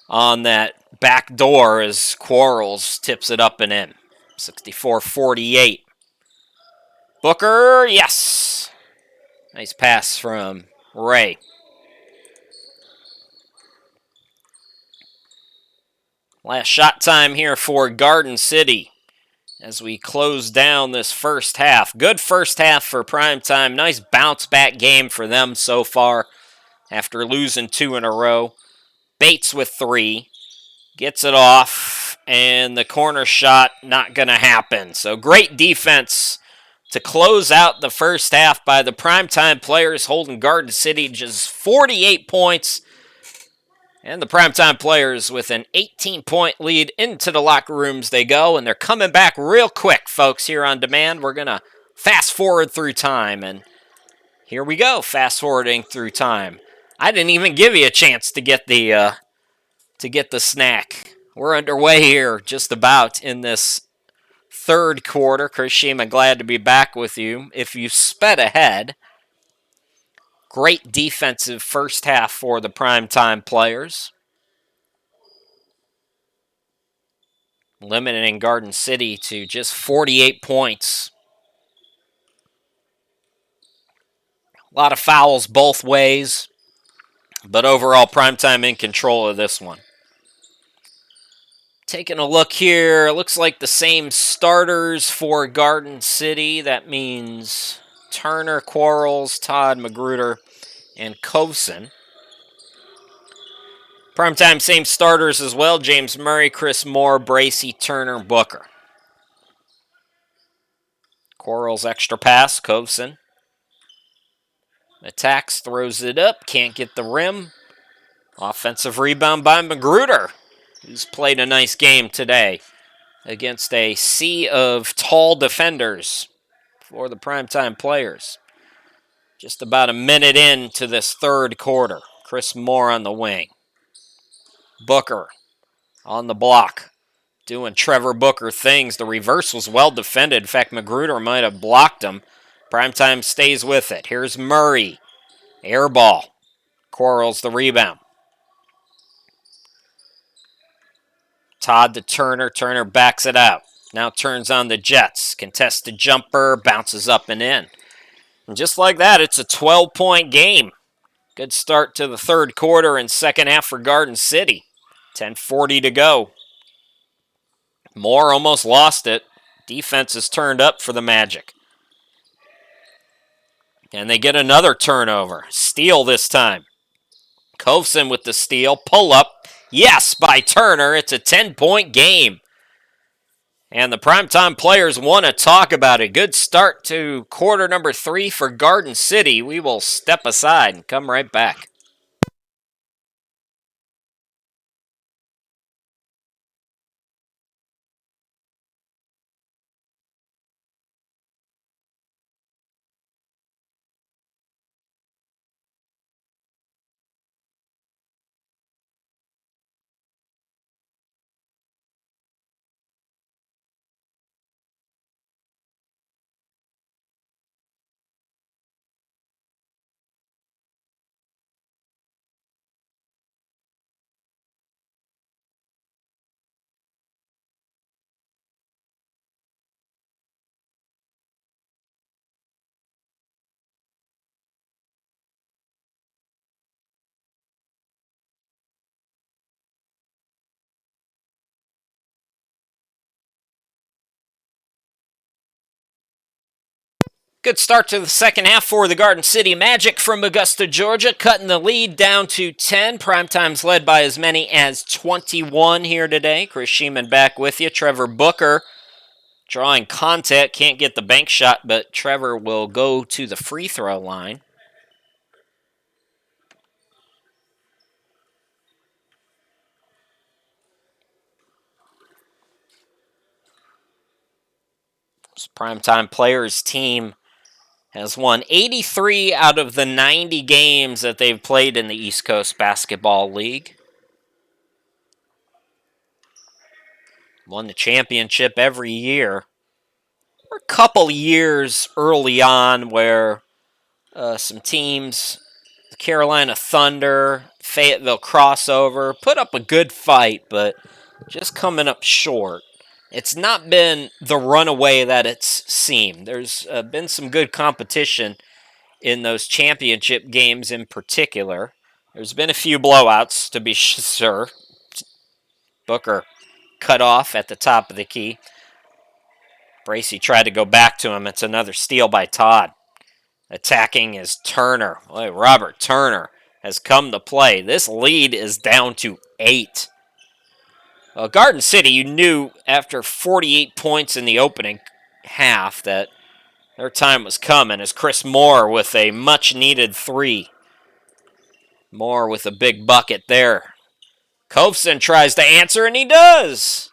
on that back door as Quarles tips it up and in. 64-48. Booker, yes. Nice pass from Ray. Last shot time here for Garden City as we close down this first half. Good first half for Primetime. Nice bounce back game for them so far after losing 2 in a row. Bates with 3. Gets it off, and the corner shot not going to happen. So great defense to close out the first half by the Primetime players, holding Garden City just 48 points. And the Primetime players with an 18-point lead. Into the locker rooms they go, and they're coming back real quick, folks, here on demand. We're going to fast forward through time, and here we go, fast forwarding through time. I didn't even give you a chance to get the snack. We're underway here just about in this third quarter. Chris Sheeman, glad to be back with you. If you sped ahead, great defensive first half for the Primetime players. Limiting Garden City to just 48 points. A lot of fouls both ways, but overall Primetime in control of this one. Taking a look here, it looks like the same starters for Garden City. That means Turner, Quarles, Todd, Magruder, and Kovson. Primetime, same starters as well. James Murray, Chris Moore, Bracey, Turner, Booker. Quarles extra pass, Kovson. Attacks, throws it up, can't get the rim. Offensive rebound by Magruder, who's played a nice game today against a sea of tall defenders for the Primetime players. Just about a minute into this third quarter. Chris Moore on the wing. Booker on the block, doing Trevor Booker things. The reverse was well defended. In fact, Magruder might have blocked him. Primetime stays with it. Here's Murray. Air ball. Quarles the rebound. Todd to Turner. Turner backs it out. Now turns on the Jets. Contested jumper. Bounces up and in. And just like that, it's a 12-point game. Good start to the third quarter and second half for Garden City. 10:40 to go. Moore almost lost it. Defense is turned up for the Magic. And they get another turnover. Steal this time. Kovson with the steal. Pull up. Yes, by Turner. It's a 10-point game. And the Primetime players want to talk about it. Good start to quarter number 3 for Garden City. We will step aside and come right back. Good start to the second half for the Garden City Magic from Augusta, Georgia, cutting the lead down to 10. Primetime's led by as many as 21 here today. Chris Sheeman back with you. Trevor Booker drawing contact, can't get the bank shot, but Trevor will go to the free throw line. Primetime Players team has won 83 out of the 90 games that they've played in the East Coast Basketball League. Won the championship every year. There were a couple years early on where some teams, the Carolina Thunder, Fayetteville crossover, put up a good fight, but just coming up short. It's not been the runaway that it's seemed. There's been some good competition in those championship games in particular. There's been a few blowouts, to be sure. Booker cut off at the top of the key. Bracey tried to go back to him. It's another steal by Todd. Attacking is Turner. Boy, Robert Turner has come to play. This lead is down to 8. Garden City, you knew after 48 points in the opening half that their time was coming, as Chris Moore with a much-needed 3. Moore with a big bucket there. Kovson tries to answer, and he does!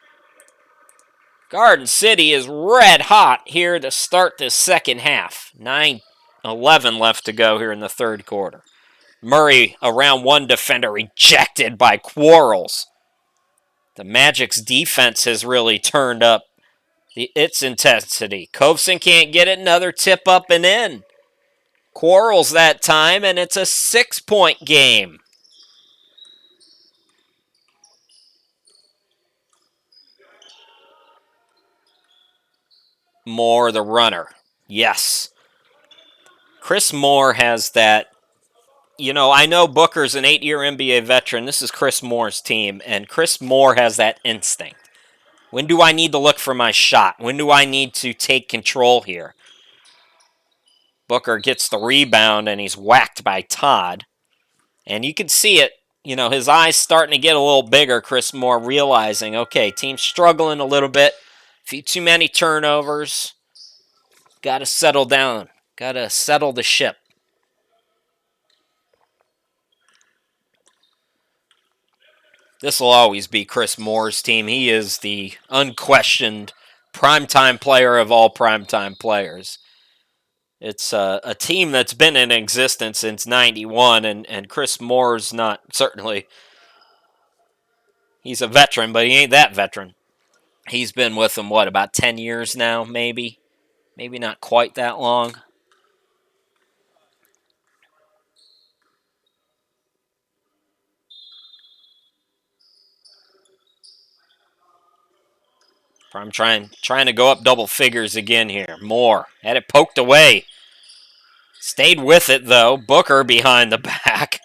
Garden City is red hot here to start this second half. 9:11 left to go here in the third quarter. Murray, around one defender, rejected by Quarles. The Magic's defense has really turned up its intensity. Kovson can't get it. Another tip up and in. Quarles that time, and it's a 6-point game. Moore, the runner. Yes. Chris Moore has that. You know, I know Booker's an 8-year NBA veteran. This is Chris Moore's team, and Chris Moore has that instinct. When do I need to look for my shot? When do I need to take control here? Booker gets the rebound, and he's whacked by Todd. And you can see it. You know, his eyes starting to get a little bigger. Chris Moore realizing, okay, team's struggling a little bit. A few too many turnovers. Got to settle down. Got to settle the ship. This will always be Chris Moore's team. He is the unquestioned primetime player of all primetime players. It's a team that's been in existence since '91, and Chris Moore's not, certainly, he's a veteran, but he ain't that veteran. He's been with them, what, about 10 years now, maybe? Maybe not quite that long. I'm trying to go up double figures again here. Moore had it poked away. Stayed with it, though. Booker behind the back.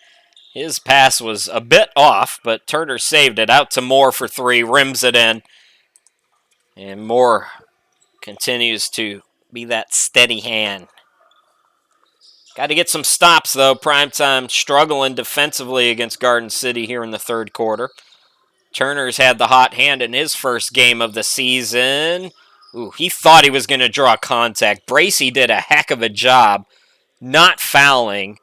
His pass was a bit off, but Turner saved it. Out to Moore for 3. Rims it in. And Moore continues to be that steady hand. Got to get some stops, though. Primetime struggling defensively against Garden City here in the third quarter. Turner's had the hot hand in his first game of the season. Ooh, he thought he was going to draw contact. Bracey did a heck of a job not fouling,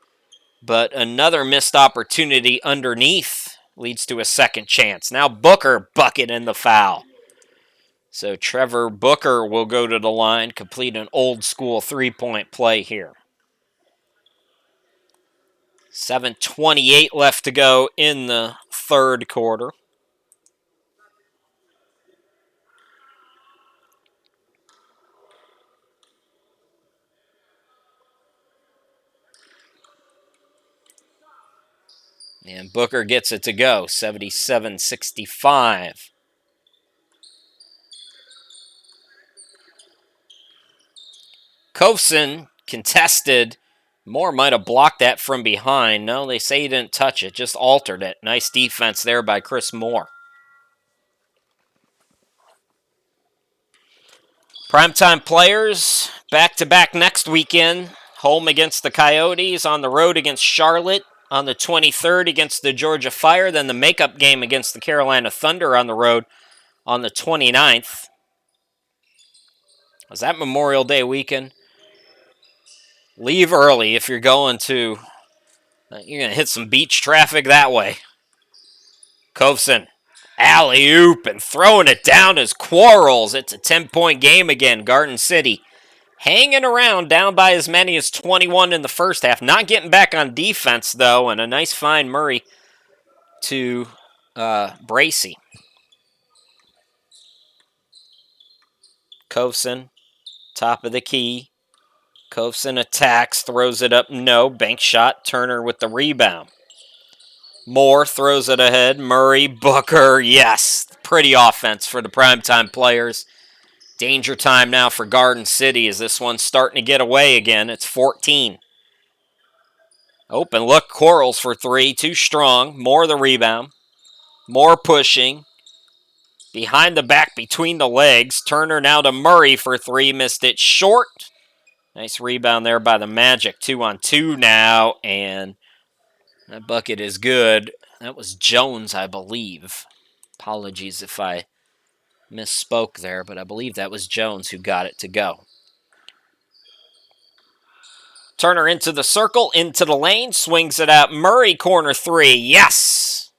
but another missed opportunity underneath leads to a second chance. Now Booker bucket in the foul. So Trevor Booker will go to the line, complete an old school 3-point play here. 7:28 left to go in the third quarter. And Booker gets it to go, 77-65. Kovson contested. Moore might have blocked that from behind. No, they say he didn't touch it, just altered it. Nice defense there by Chris Moore. Primetime players, back-to-back next weekend. Home against the Coyotes, on the road against Charlotte, on the 23rd against the Georgia Fire, then the makeup game against the Carolina Thunder on the road on the 29th. Was that Memorial Day weekend? Leave early if you're going to, you're going to hit some beach traffic that way. Kovson Alley-oop and throwing it down as Quarles. It's a 10-point game again. Garden City hanging around, down by as many as 21 in the first half. Not getting back on defense, though, and a nice find Murray to Bracy. Kovson, top of the key. Kovson attacks, throws it up. No, bank shot. Turner with the rebound. Moore throws it ahead. Murray, Booker, yes. Pretty offense for the primetime players. Danger time now for Garden City as this one's starting to get away again. It's 14. Open look, Quarles for three. Too strong. Moore the rebound. Moore pushing. Behind the back, between the legs. Turner now to Murray for three. Missed it short. Nice rebound there by the Magic. 2-on-2 now, and that bucket is good. That was Jones, I believe. Apologies if I misspoke there, but I believe that was Jones who got it to go. Turner into the circle, into the lane, swings it out. Murray, corner three. Yes!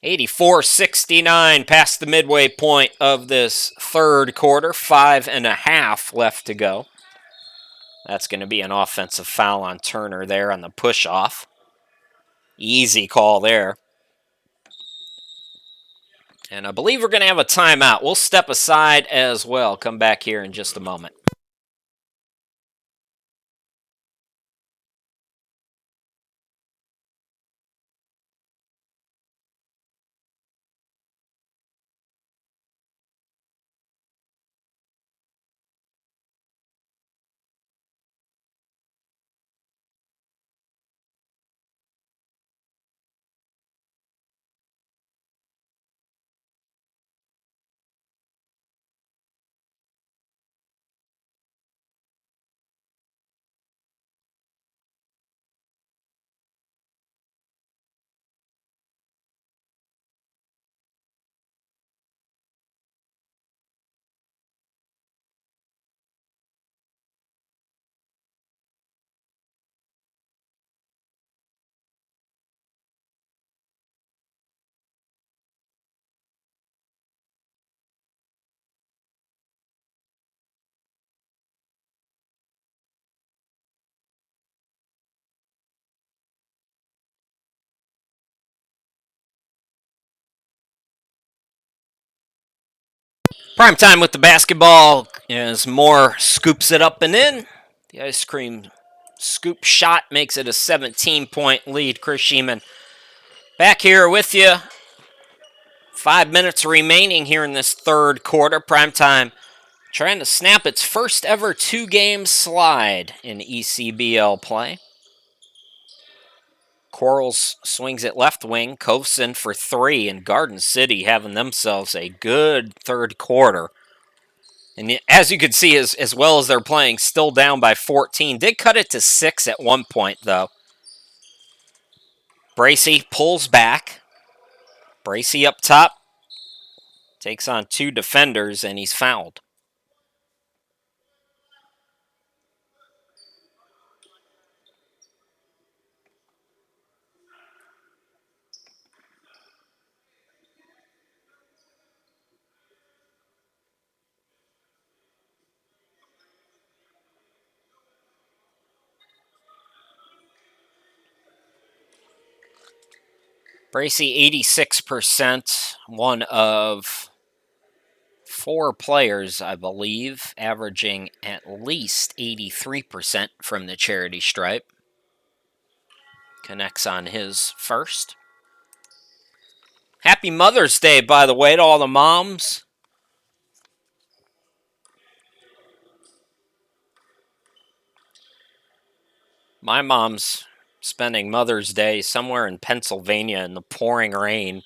84-69 past the midway point of this third quarter. 5.5 left to go. That's going to be an offensive foul on Turner there on the push-off. Easy call there. And I believe we're going to have a timeout. We'll step aside as well. Come back here in just a moment. Prime time with the basketball as Moore scoops it up and in. The ice cream scoop shot makes it a 17-point lead. Chris Sheeman back here with you. 5 minutes remaining here in this third quarter. Primetime trying to snap its first ever two-game slide in ECBL play. Quarles swings it left wing. Kovson for three, and Garden City having themselves a good third quarter. And as you can see, as well as they're playing, still down by 14. Did cut it to 6 at one point, though. Bracy pulls back. Bracy up top. Takes on two defenders, and he's fouled. Bracy, 86%, one of 4 players, I believe, averaging at least 83% from the charity stripe. Connects on his first. Happy Mother's Day, by the way, to all the moms. My mom's spending Mother's Day somewhere in Pennsylvania in the pouring rain,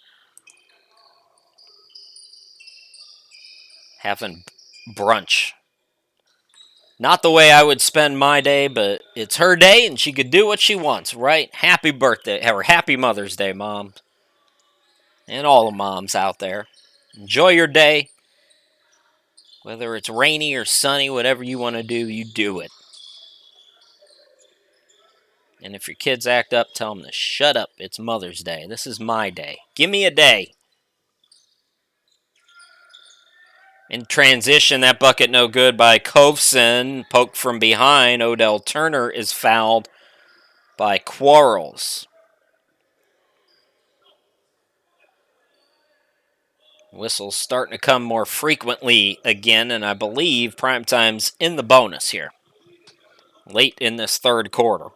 having brunch. Not the way I would spend my day, but it's her day and she could do what she wants, right? Happy birthday, or happy Mother's Day, Mom. And all the moms out there. Enjoy your day. Whether it's rainy or sunny, whatever you want to do, you do it. And if your kids act up, tell them to shut up. It's Mother's Day. This is my day. Give me a day. In transition, that bucket no good by Kovson. Poked from behind. Odell Turner is fouled by Quarles. Whistles starting to come more frequently again, and I believe PrimeTime's in the bonus here. Late in this third quarter.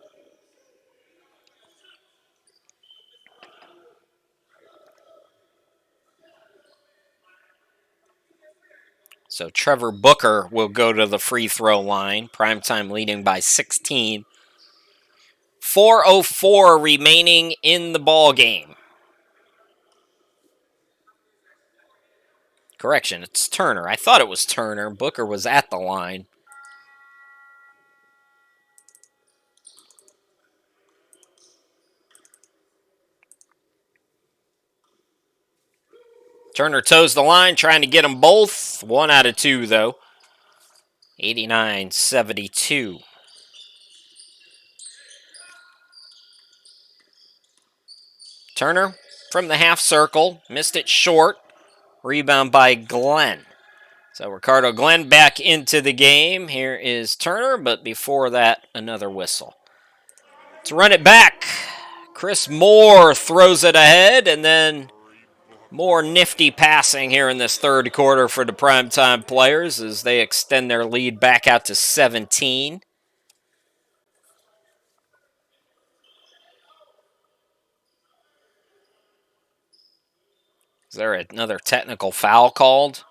So Trevor Booker will go to the free throw line. PrimeTime leading by 16. 4:04 remaining in the ball game. Correction, it's Turner. I thought it was Turner. Booker was at the line. Turner toes the line, trying to get them both. 1 out of 2, though. 89-72. Turner from the half circle. Missed it short. Rebound by Glenn. So Ricardo Glenn back into the game. Here is Turner, but before that, another whistle. Let's run it back. Chris Moore throws it ahead, and then more nifty passing here in this third quarter for the PrimeTime players as they extend their lead back out to 17. Is there another technical foul called?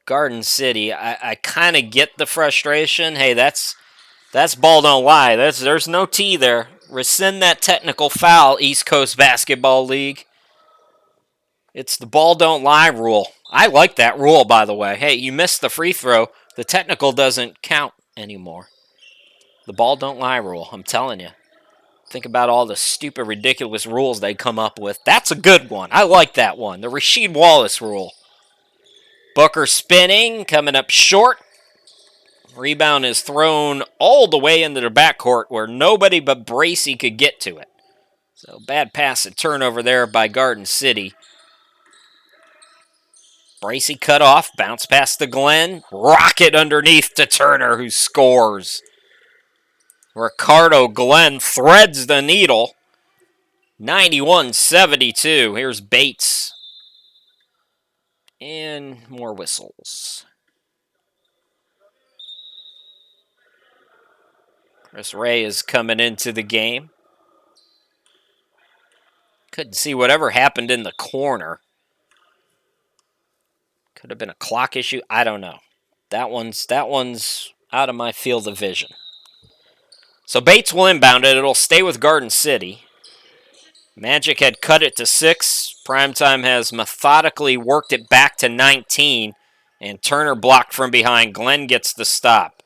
Garden City, I kind of get the frustration. Hey, that's ball don't lie. There's no T there. Rescind that technical foul, East Coast Basketball League. It's the ball don't lie rule. I like that rule, by the way. Hey, you missed the free throw. The technical doesn't count anymore. The ball don't lie rule, I'm telling you. Think about all the stupid, ridiculous rules they come up with. That's a good one. I like that one. The Rasheed Wallace rule. Booker spinning, coming up short. Rebound is thrown all the way into the backcourt where nobody but Bracey could get to it. So bad pass and turnover there by Garden City. Bracey cut off, bounce past to Glenn. Rocket underneath to Turner, who scores. Ricardo Glenn threads the needle. 91-72. Here's Bates. And more whistles. Chris Ray is coming into the game. Couldn't see whatever happened in the corner. Could have been a clock issue. I don't know. That one's out of my field of vision. So Bates will inbound it. It'll stay with Garden City. Magic had cut it to 6. PrimeTime has methodically worked it back to 19. And Turner blocked from behind. Glenn gets the stop.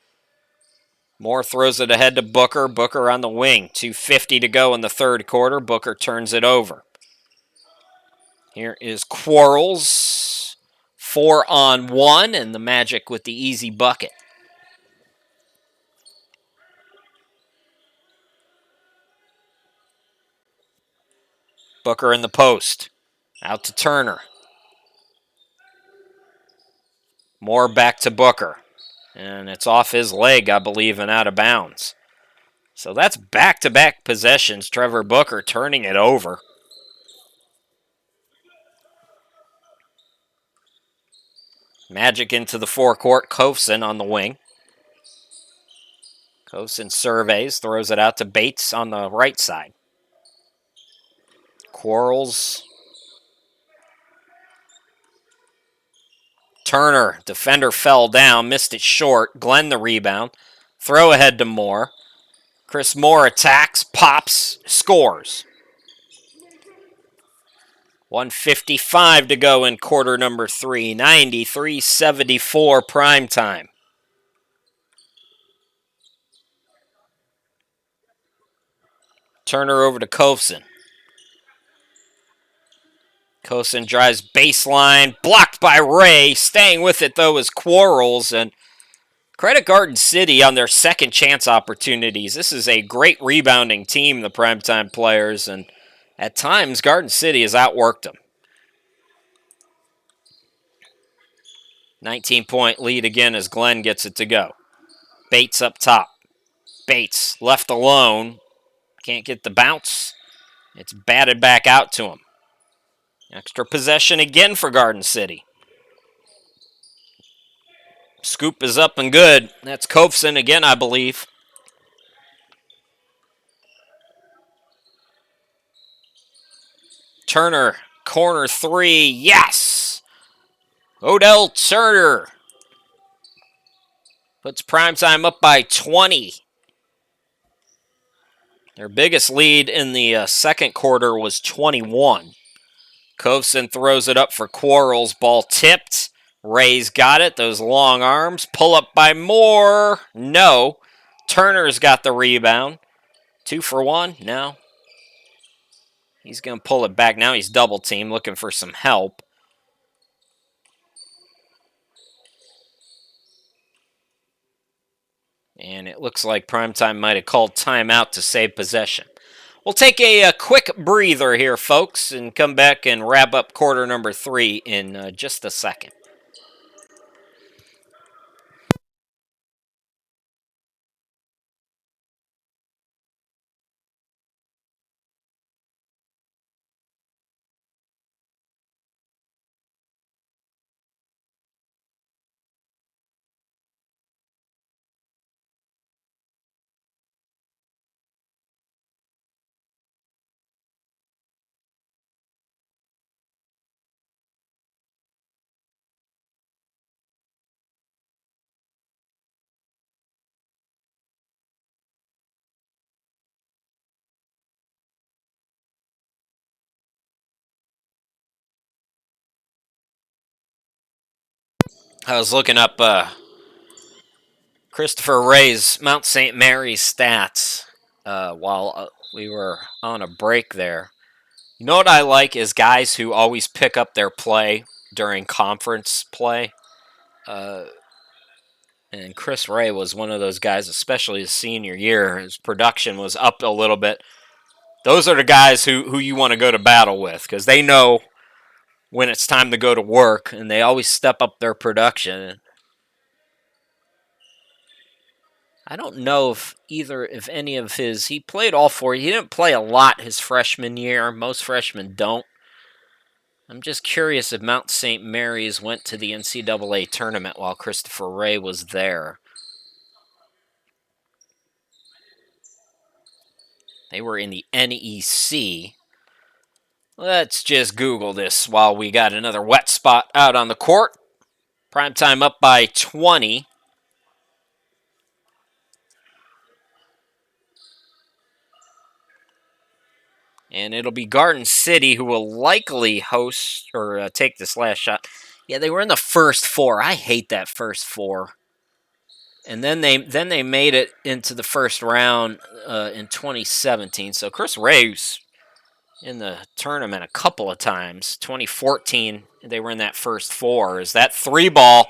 Moore throws it ahead to Booker. Booker on the wing. 2:50 to go in the third quarter. Booker turns it over. Here is Quarles. 4-on-1, and the Magic with the easy bucket. Booker in the post. Out to Turner. Moore back to Booker. And it's off his leg, I believe, and out of bounds. So that's back-to-back possessions. Trevor Booker turning it over. Magic into the forecourt. Kovson on the wing. Kovson surveys, throws it out to Bates on the right side. Quarles. Turner, defender fell down, missed it short. Glenn the rebound. Throw ahead to Moore. Chris Moore attacks, pops, scores. 1:55 to go in quarter number 3. 93-74 PrimeTime. Turner over to Kovson. Kovson drives baseline, blocked by Ray. Staying with it, though, is Quarles, and Credit Garden City on their second chance opportunities. This is a great rebounding team, the Primetime players, and at times Garden City has outworked them. 19-point lead again as Glenn gets it to go. Bates up top. Bates left alone. Can't get the bounce. It's batted back out to him. Extra possession again for Garden City. Scoop is up and good. That's Kofson again, I believe. Turner, corner three. Yes! Odell Turner puts Primetime up by 20. Their biggest lead in the second quarter was 21. Kofson throws it up for Quarles. Ball tipped. Ray's got it. Those long arms. Pull up by Moore. No. Turner's got the rebound. 2 for 1. No. He's going to pull it back. Now he's double teamed, looking for some help. And it looks like Primetime might have called timeout to save possession. We'll take a quick breather here, folks, and come back and wrap up quarter number 3 in just a second. I was looking up Christopher Ray's Mount St. Mary's stats while we were on a break there. You know what I like is guys who always pick up their play during conference play. And Chris Ray was one of those guys, especially his senior year. His production was up a little bit. Those are the guys who you want to go to battle with because they know when it's time to go to work, and they always step up their production. I don't know if any of he played all 4. He didn't play a lot his freshman year. Most freshmen don't. I'm just curious if Mount St. Mary's went to the NCAA tournament while Christopher Ray was there. They were in the NEC. Let's just Google this while we got another wet spot out on the court. Primetime up by 20. And it'll be Garden City who will likely host or take this last shot. Yeah, they were in the first 4. I hate that first 4. And then they made it into the first round in 2017. So Chris Ray's in the tournament a couple of times. 2014, they were in that first 4. Is that 3 ball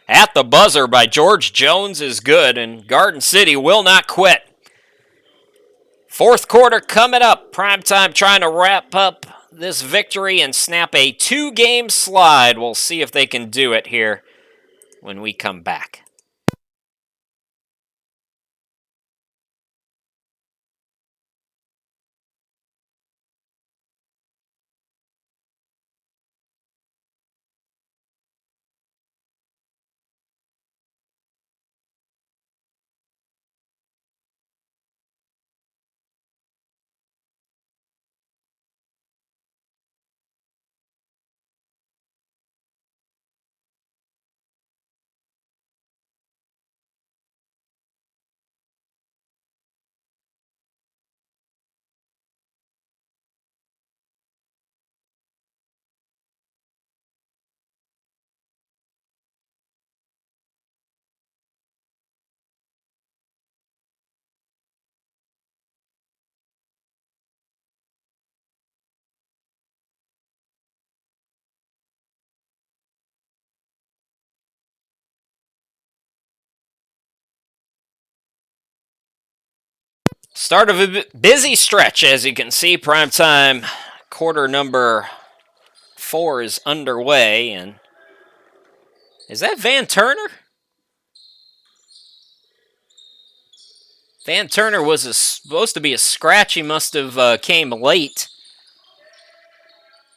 at the buzzer by George Jones is good, and Garden City will not quit. Fourth quarter coming up. Primetime trying to wrap up this victory and snap a 2-game slide. We'll see if they can do it here when we come back. Start of a busy stretch, as you can see. Primetime quarter number 4 is underway, and is that Van Turner? Van Turner was supposed to be a scratch. He must have came late.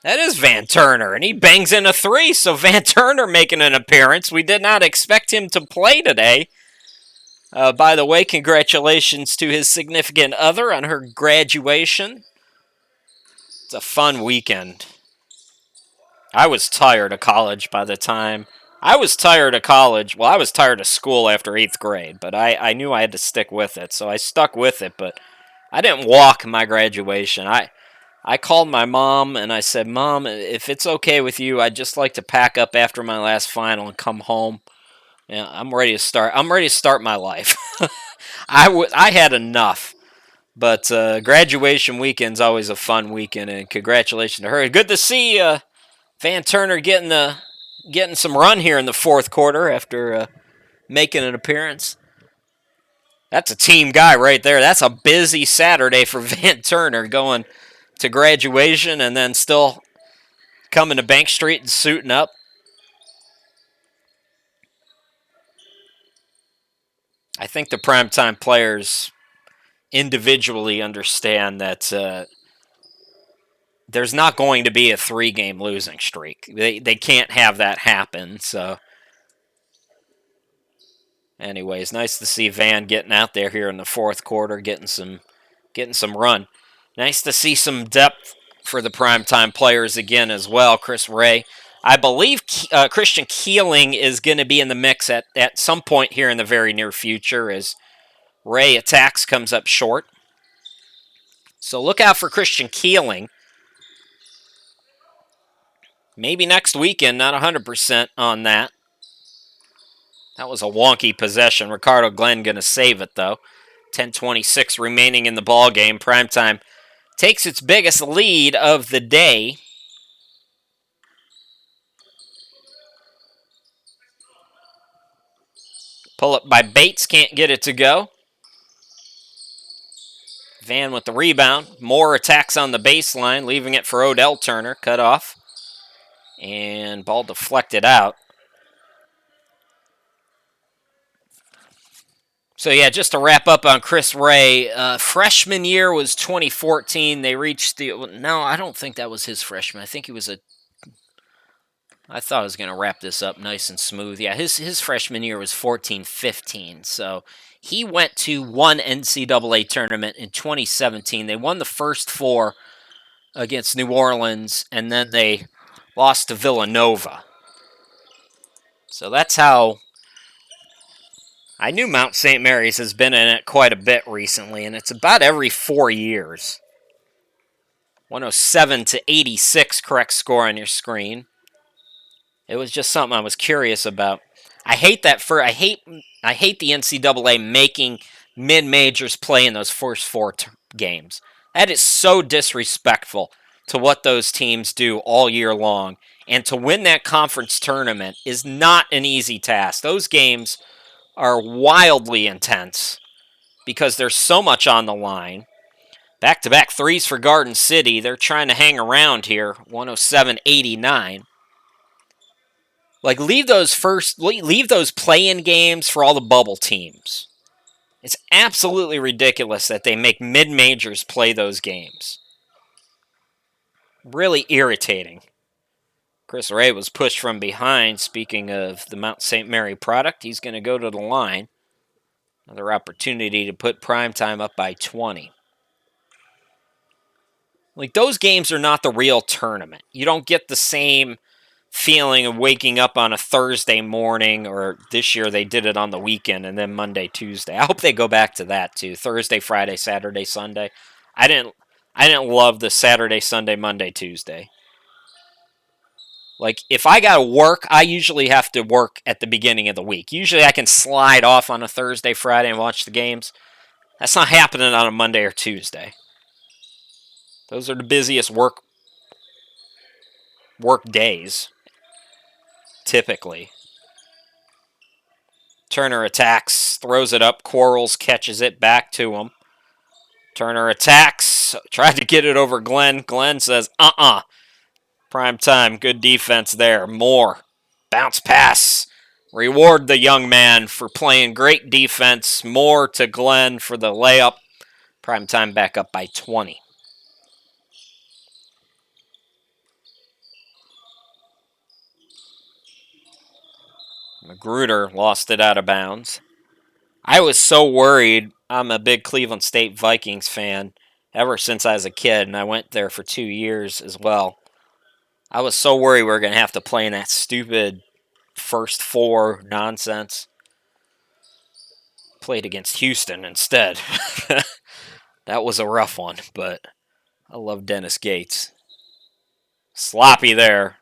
That is Van Turner, and he bangs in a 3, so Van Turner making an appearance. We did not expect him to play today. By the way, congratulations to his significant other on her graduation. It's a fun weekend. I was tired of college by the time. I was tired of college. Well, I was tired of school after 8th grade, but I knew I had to stick with it, so I stuck with it, but I didn't walk my graduation. I called my mom and I said, "Mom, if it's okay with you, I'd just like to pack up after my last final and come home. Yeah, I'm ready to start. I'm ready to start my life." I had enough. But graduation weekend's always a fun weekend, and congratulations to her. Good to see Van Turner getting some run here in the fourth quarter after making an appearance. That's a team guy right there. That's a busy Saturday for Van Turner, going to graduation and then still coming to Bank Street and suiting up. I think the primetime players individually understand that there's not going to be a 3-game losing streak. They can't have that happen. So, anyways, nice to see Van getting out there here in the fourth quarter, getting some run. Nice to see some depth for the primetime players again as well. Chris Ray. I believe Christian Keeling is going to be in the mix at some point here in the very near future as Ray attacks comes up short. So look out for Christian Keeling. Maybe next weekend, not 100% on that. That was a wonky possession. Ricardo Glenn going to save it, though. 10:26 remaining in the ball game. Primetime takes its biggest lead of the day. Pull up by Bates, can't get it to go. Van with the rebound. Moore attacks on the baseline, leaving it for Odell Turner. Cut off. And ball deflected out. So, yeah, just to wrap up on Chris Ray, freshman year was 2014. They reached the... No, I don't think that was his freshman. I think he was a... I thought I was going to wrap this up nice and smooth. Yeah, his freshman year was 14-15. So, he went to one NCAA tournament in 2017. They won the first 4 against New Orleans, and then they lost to Villanova. So, that's how... I knew Mount St. Mary's has been in it quite a bit recently, and it's about every 4 years. 107-86, correct score on your screen. It was just something I was curious about. I hate that I hate the NCAA making mid-majors play in those first 4 games. That is so disrespectful to what those teams do all year long, and to win that conference tournament is not an easy task. Those games are wildly intense because there's so much on the line. Back-to-back threes for Garden City. They're trying to hang around here. 107-89. Like, leave those play-in games for all the bubble teams. It's absolutely ridiculous that they make mid-majors play those games. Really irritating. Chris Ray was pushed from behind. Speaking of the Mount St. Mary product, he's going to go to the line. Another opportunity to put Primetime up by 20. Like, those games are not the real tournament. You don't get the same feeling of waking up on a Thursday morning, or this year they did it on the weekend and then Monday, Tuesday. I hope they go back to that too. Thursday, Friday, Saturday, Sunday. I didn't love the Saturday, Sunday, Monday, Tuesday. Like, if I got to work, I usually have to work at the beginning of the week. Usually I can slide off on a Thursday, Friday, and watch the games. That's not happening on a Monday or Tuesday. Those are the busiest work days, typically. Turner attacks, throws it up. Quarles catches it back to him. Turner attacks. Tried to get it over Glenn. Glenn says, Prime time. Good defense there. Moore. Bounce pass. Reward the young man for playing great defense. Moore to Glenn for the layup. Prime time back up by 20. Magruder lost it out of bounds. I was so worried. I'm a big Cleveland State Vikings fan ever since I was a kid, and I went there for 2 years as well. I was so worried we were going to have to play in that stupid first four nonsense. Played against Houston instead. That was a rough one, but I love Dennis Gates. Sloppy there.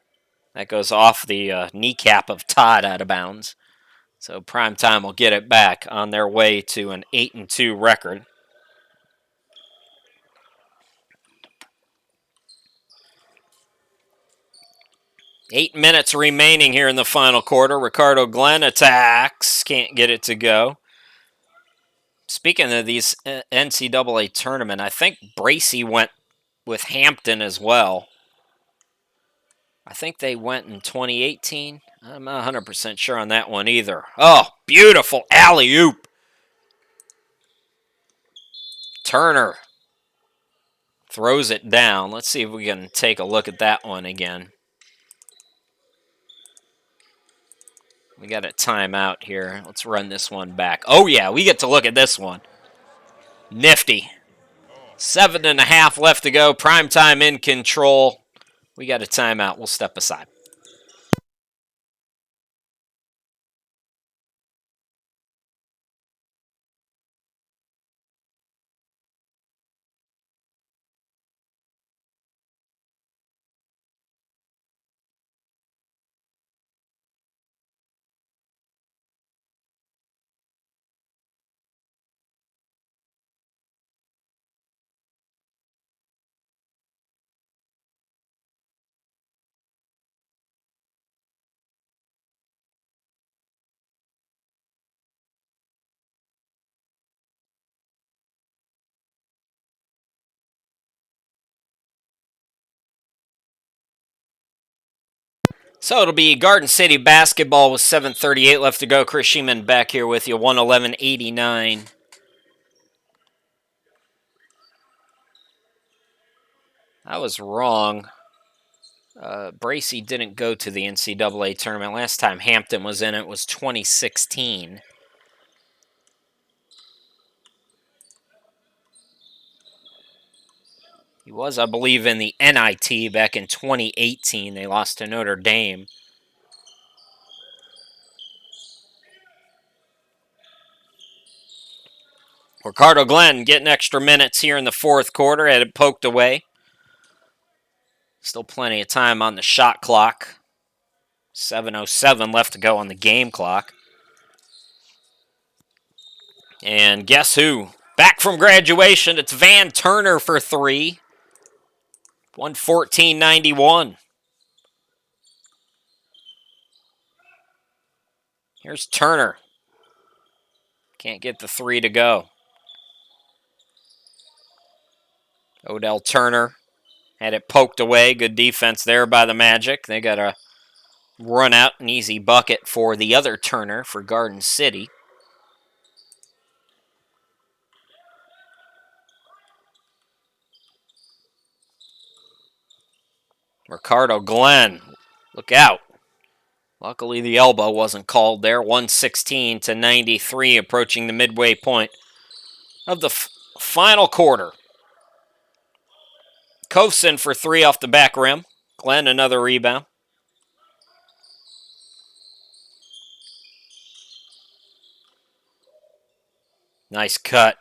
That goes off the kneecap of Todd out of bounds. So Primetime will get it back on their way to an 8-2 record. Eight minutes remaining here in the final quarter. Ricardo Glenn attacks. Can't get it to go. Speaking of these NCAA tournament, I think Bracy went with Hampton as well. I think they went in 2018. I'm not 100% sure on that one either. Oh, beautiful alley-oop. Turner throws it down. Let's see if we can take a look at that one again. We got a timeout here. Let's run this one back. Oh, yeah, we get to look at this one. Nifty. 7.5 left to go. Primetime in control. We got a timeout. We'll step aside. So it'll be Garden City basketball with 7:38 left to go. Chris Sheeman back here with you, 111-89. I was wrong. Bracy didn't go to the NCAA tournament. Last time Hampton was in it was 2016. He was, I believe, in the NIT back in 2018. They lost to Notre Dame. Ricardo Glenn getting extra minutes here in the fourth quarter. Had it poked away. Still plenty of time on the shot clock. 7:07 left to go on the game clock. And guess who? Back from graduation, it's Van Turner for three. 114.91. Here's Turner. Can't get the three to go. Odell Turner had it poked away. Good defense there by the Magic. They got a run out, an easy bucket for the other Turner for Garden City. Ricardo Glenn, look out. Luckily, the elbow wasn't called there. 116-93, approaching the midway point of the final quarter. Kovson for three off the back rim. Glenn, another rebound. Nice cut.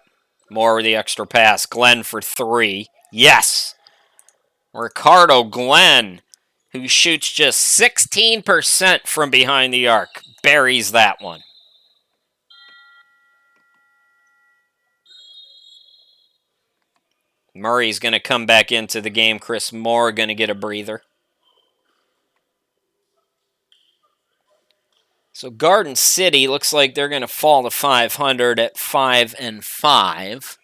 More with the extra pass. Glenn for three. Yes. Ricardo Glenn, who shoots just 16% from behind the arc, buries that one. Murray's going to come back into the game. Chris Moore going to get a breather. So Garden City looks like they're going to fall to 500 at 5-5.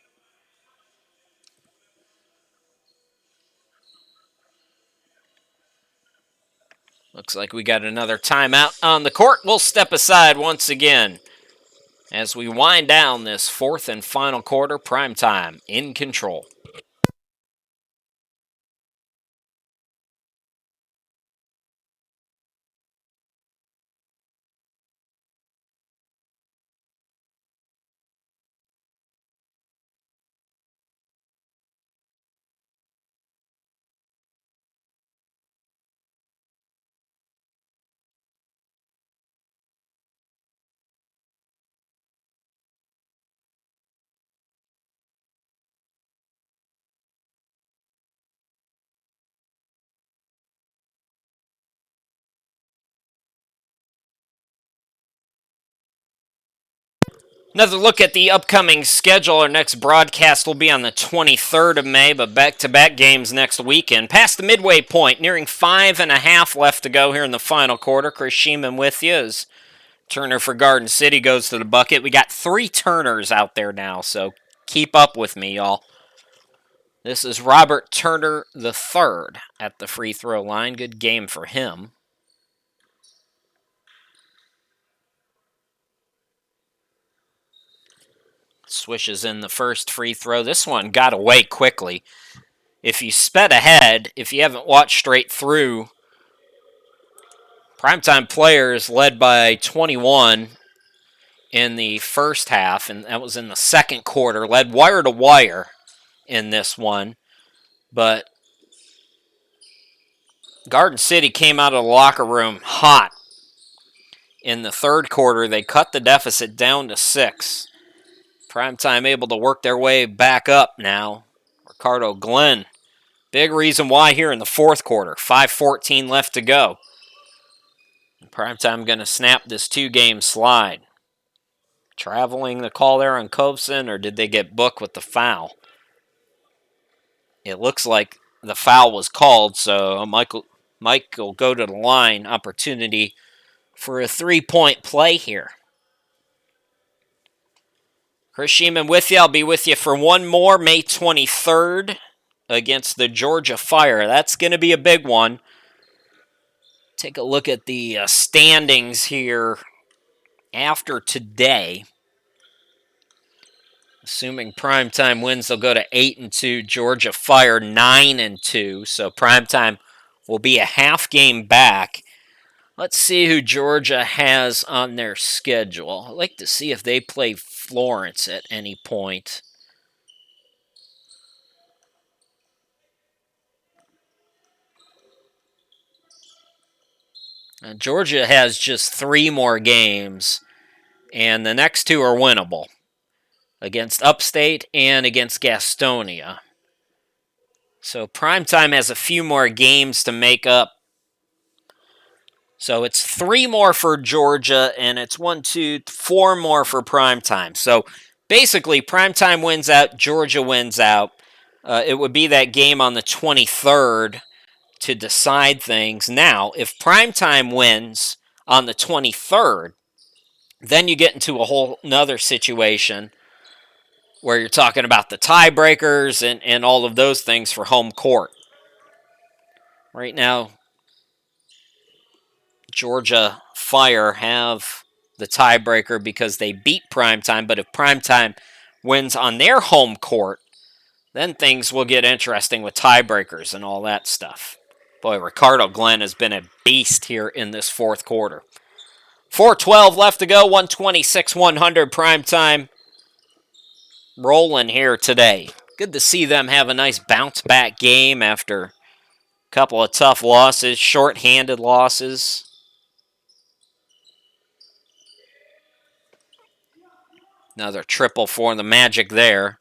Looks like we got another timeout on the court. We'll step aside once again as we wind down this fourth and final quarter. Primetime in control. Another look at the upcoming schedule. Our next broadcast will be on the 23rd of May, but back-to-back games next weekend. Past the midway point, nearing 5.5 left to go here in the final quarter. Chris Sheeman with you as Turner for Garden City goes to the bucket. We got 3 Turners out there now, so keep up with me, y'all. This is Robert Turner III at the free throw line. Good game for him. Swishes in the first free throw. This one got away quickly. If you sped ahead, if you haven't watched straight through, Primetime Players led by 21 in the first half, and that was in the second quarter. Led wire to wire in this one. But Garden City came out of the locker room hot. In the third quarter, they cut the deficit down to 6. Primetime able to work their way back up now. Ricardo Glenn, big reason why here in the fourth quarter. 5:14 left to go. Primetime going to snap this 2-game slide. Traveling the call there on Kovson, or did they get booked with the foul? It looks like the foul was called, so Mike will go to the line. Opportunity for a 3-point play here. Chris Sheeman with you. I'll be with you for one more, May 23rd against the Georgia Fire. That's going to be a big one. Take a look at the standings here after today. Assuming Primetime wins, they'll go to 8-2. Georgia Fire 9-2. So Primetime will be a half game back. Let's see who Georgia has on their schedule. I'd like to see if they play Florence at any point. Georgia has just 3 more games, and the next 2 are winnable. Against Upstate and against Gastonia. So Primetime has a few more games to make up. So it's 3 more for Georgia, and it's 1, 2, 4 more for Primetime. So basically, Primetime wins out, Georgia wins out. It would be that game on the 23rd to decide things. Now, if Primetime wins on the 23rd, then you get into a whole nother situation where you're talking about the tiebreakers and all of those things for home court. Right now, Georgia Fire have the tiebreaker because they beat Primetime, but if Primetime wins on their home court, then things will get interesting with tiebreakers and all that stuff. Boy, Ricardo Glenn has been a beast here in this fourth quarter. 4:12 left to go, 126-100 Primetime. Rolling here today. Good to see them have a nice bounce-back game after a couple of tough losses, short-handed losses. Another triple for the Magic there.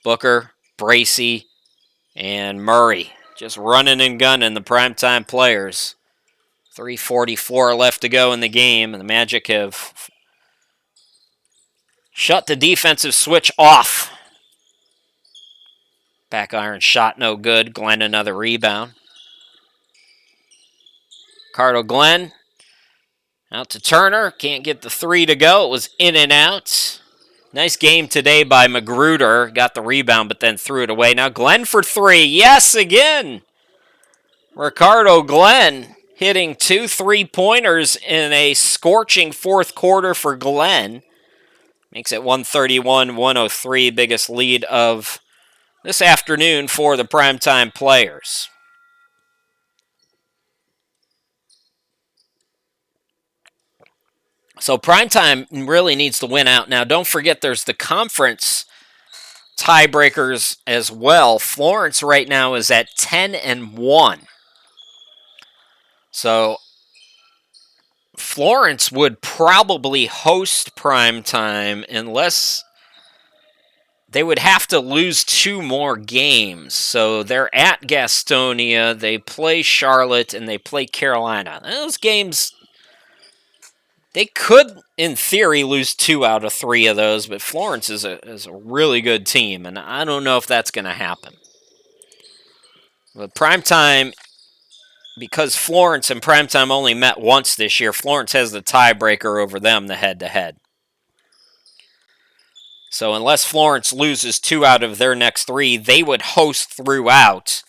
Booker, Bracey, and Murray just running and gunning the Primetime Players. 3:44 left to go in the game, and the Magic have shut the defensive switch off. Back iron shot no good. Glenn another rebound. Ricardo Glenn out to Turner. Can't get the 3 to go. It was in and out. Nice game today by Magruder. Got the rebound, but then threw it away. Now Glenn for 3. Yes, again. Ricardo Glenn hitting 2 3-pointers in a scorching fourth quarter for Glenn. Makes it 131-103, biggest lead of this afternoon for the Primetime Players. So Primetime really needs to win out. Now, don't forget there's the conference tiebreakers as well. Florence right now is at 10-1. So Florence would probably host Primetime unless they would have to lose 2 more games. So they're at Gastonia, they play Charlotte, and they play Carolina. Those games, they could, in theory, lose 2 out of 3 of those, but Florence is a really good team, and I don't know if that's going to happen. But Primetime, because Florence and Primetime only met once this year, Florence has the tiebreaker over them, the head-to-head. So unless Florence loses 2 out of their next 3, they would host throughout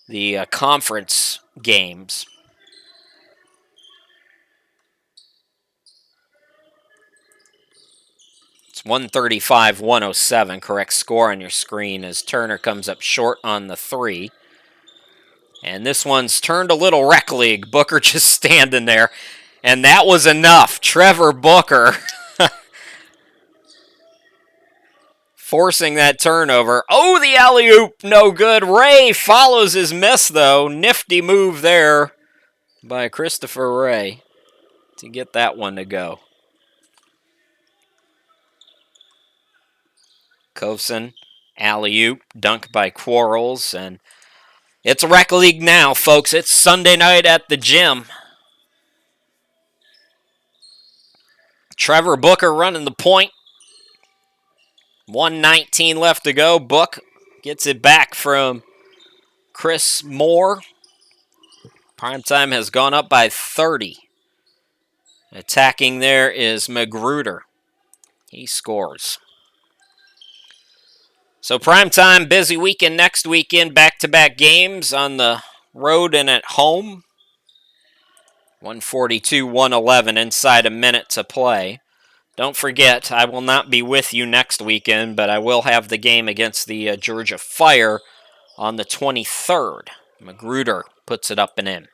the conference games. It's 135-107, correct score on your screen as Turner comes up short on the 3. And this one's turned a little rec league. Booker just standing there. And that was enough. Trevor Booker forcing that turnover. Oh, the alley-oop, no good. Ray follows his miss, though. Nifty move there by Christopher Ray to get that one to go. Kovson, alley-oop, dunk by Quarles, and it's rec league now, folks. It's Sunday night at the gym. Trevor Booker running the point. 1:19 left to go. Book gets it back from Chris Moore. Primetime has gone up by 30. Attacking there is Magruder. He scores. So Primetime, busy weekend next weekend. Back-to-back games on the road and at home. 142-111 inside a minute to play. Don't forget, I will not be with you next weekend, but I will have the game against the Georgia Fire on the 23rd. Magruder puts it up and in.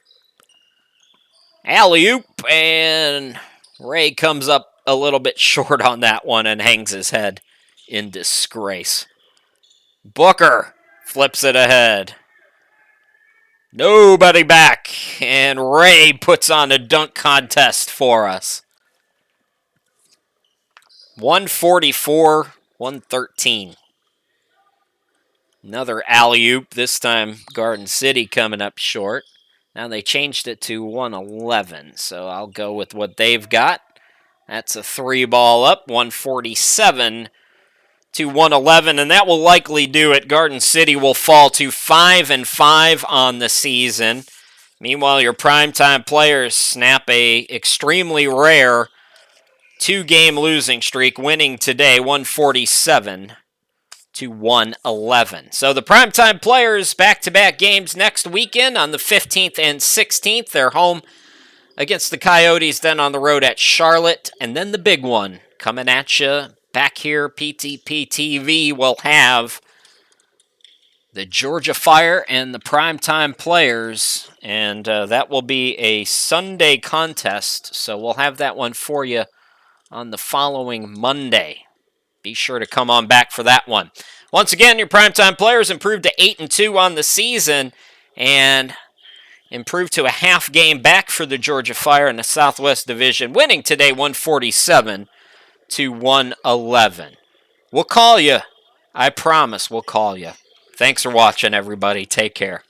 Alley-oop, and Ray comes up a little bit short on that one and hangs his head in disgrace. Booker flips it ahead. Nobody back, and Ray puts on a dunk contest for us. 144-113. Another alley-oop, this time Garden City coming up short. Now they changed it to 111, so I'll go with what they've got. That's a 3-ball up, 147-111, and that will likely do it. Garden City will fall to 5-5 on the season. Meanwhile, your Primetime Players snap a extremely rare 2-game losing streak, winning today 147-111. So the Primetime Players back-to-back games next weekend on the 15th and 16th. They're home against the Coyotes, then on the road at Charlotte, and then the big one coming at you back here. PTP TV will have the Georgia Fire and the Primetime Players, and that will be a Sunday contest, so we'll have that one for you on the following Monday. Be sure to come on back for that one. Once again, your Primetime Players improved to 8-2 on the season and improved to a half game back for the Georgia Fire in the Southwest Division, winning today 147-111. We'll call you. I promise we'll call you. Thanks for watching, everybody. Take care.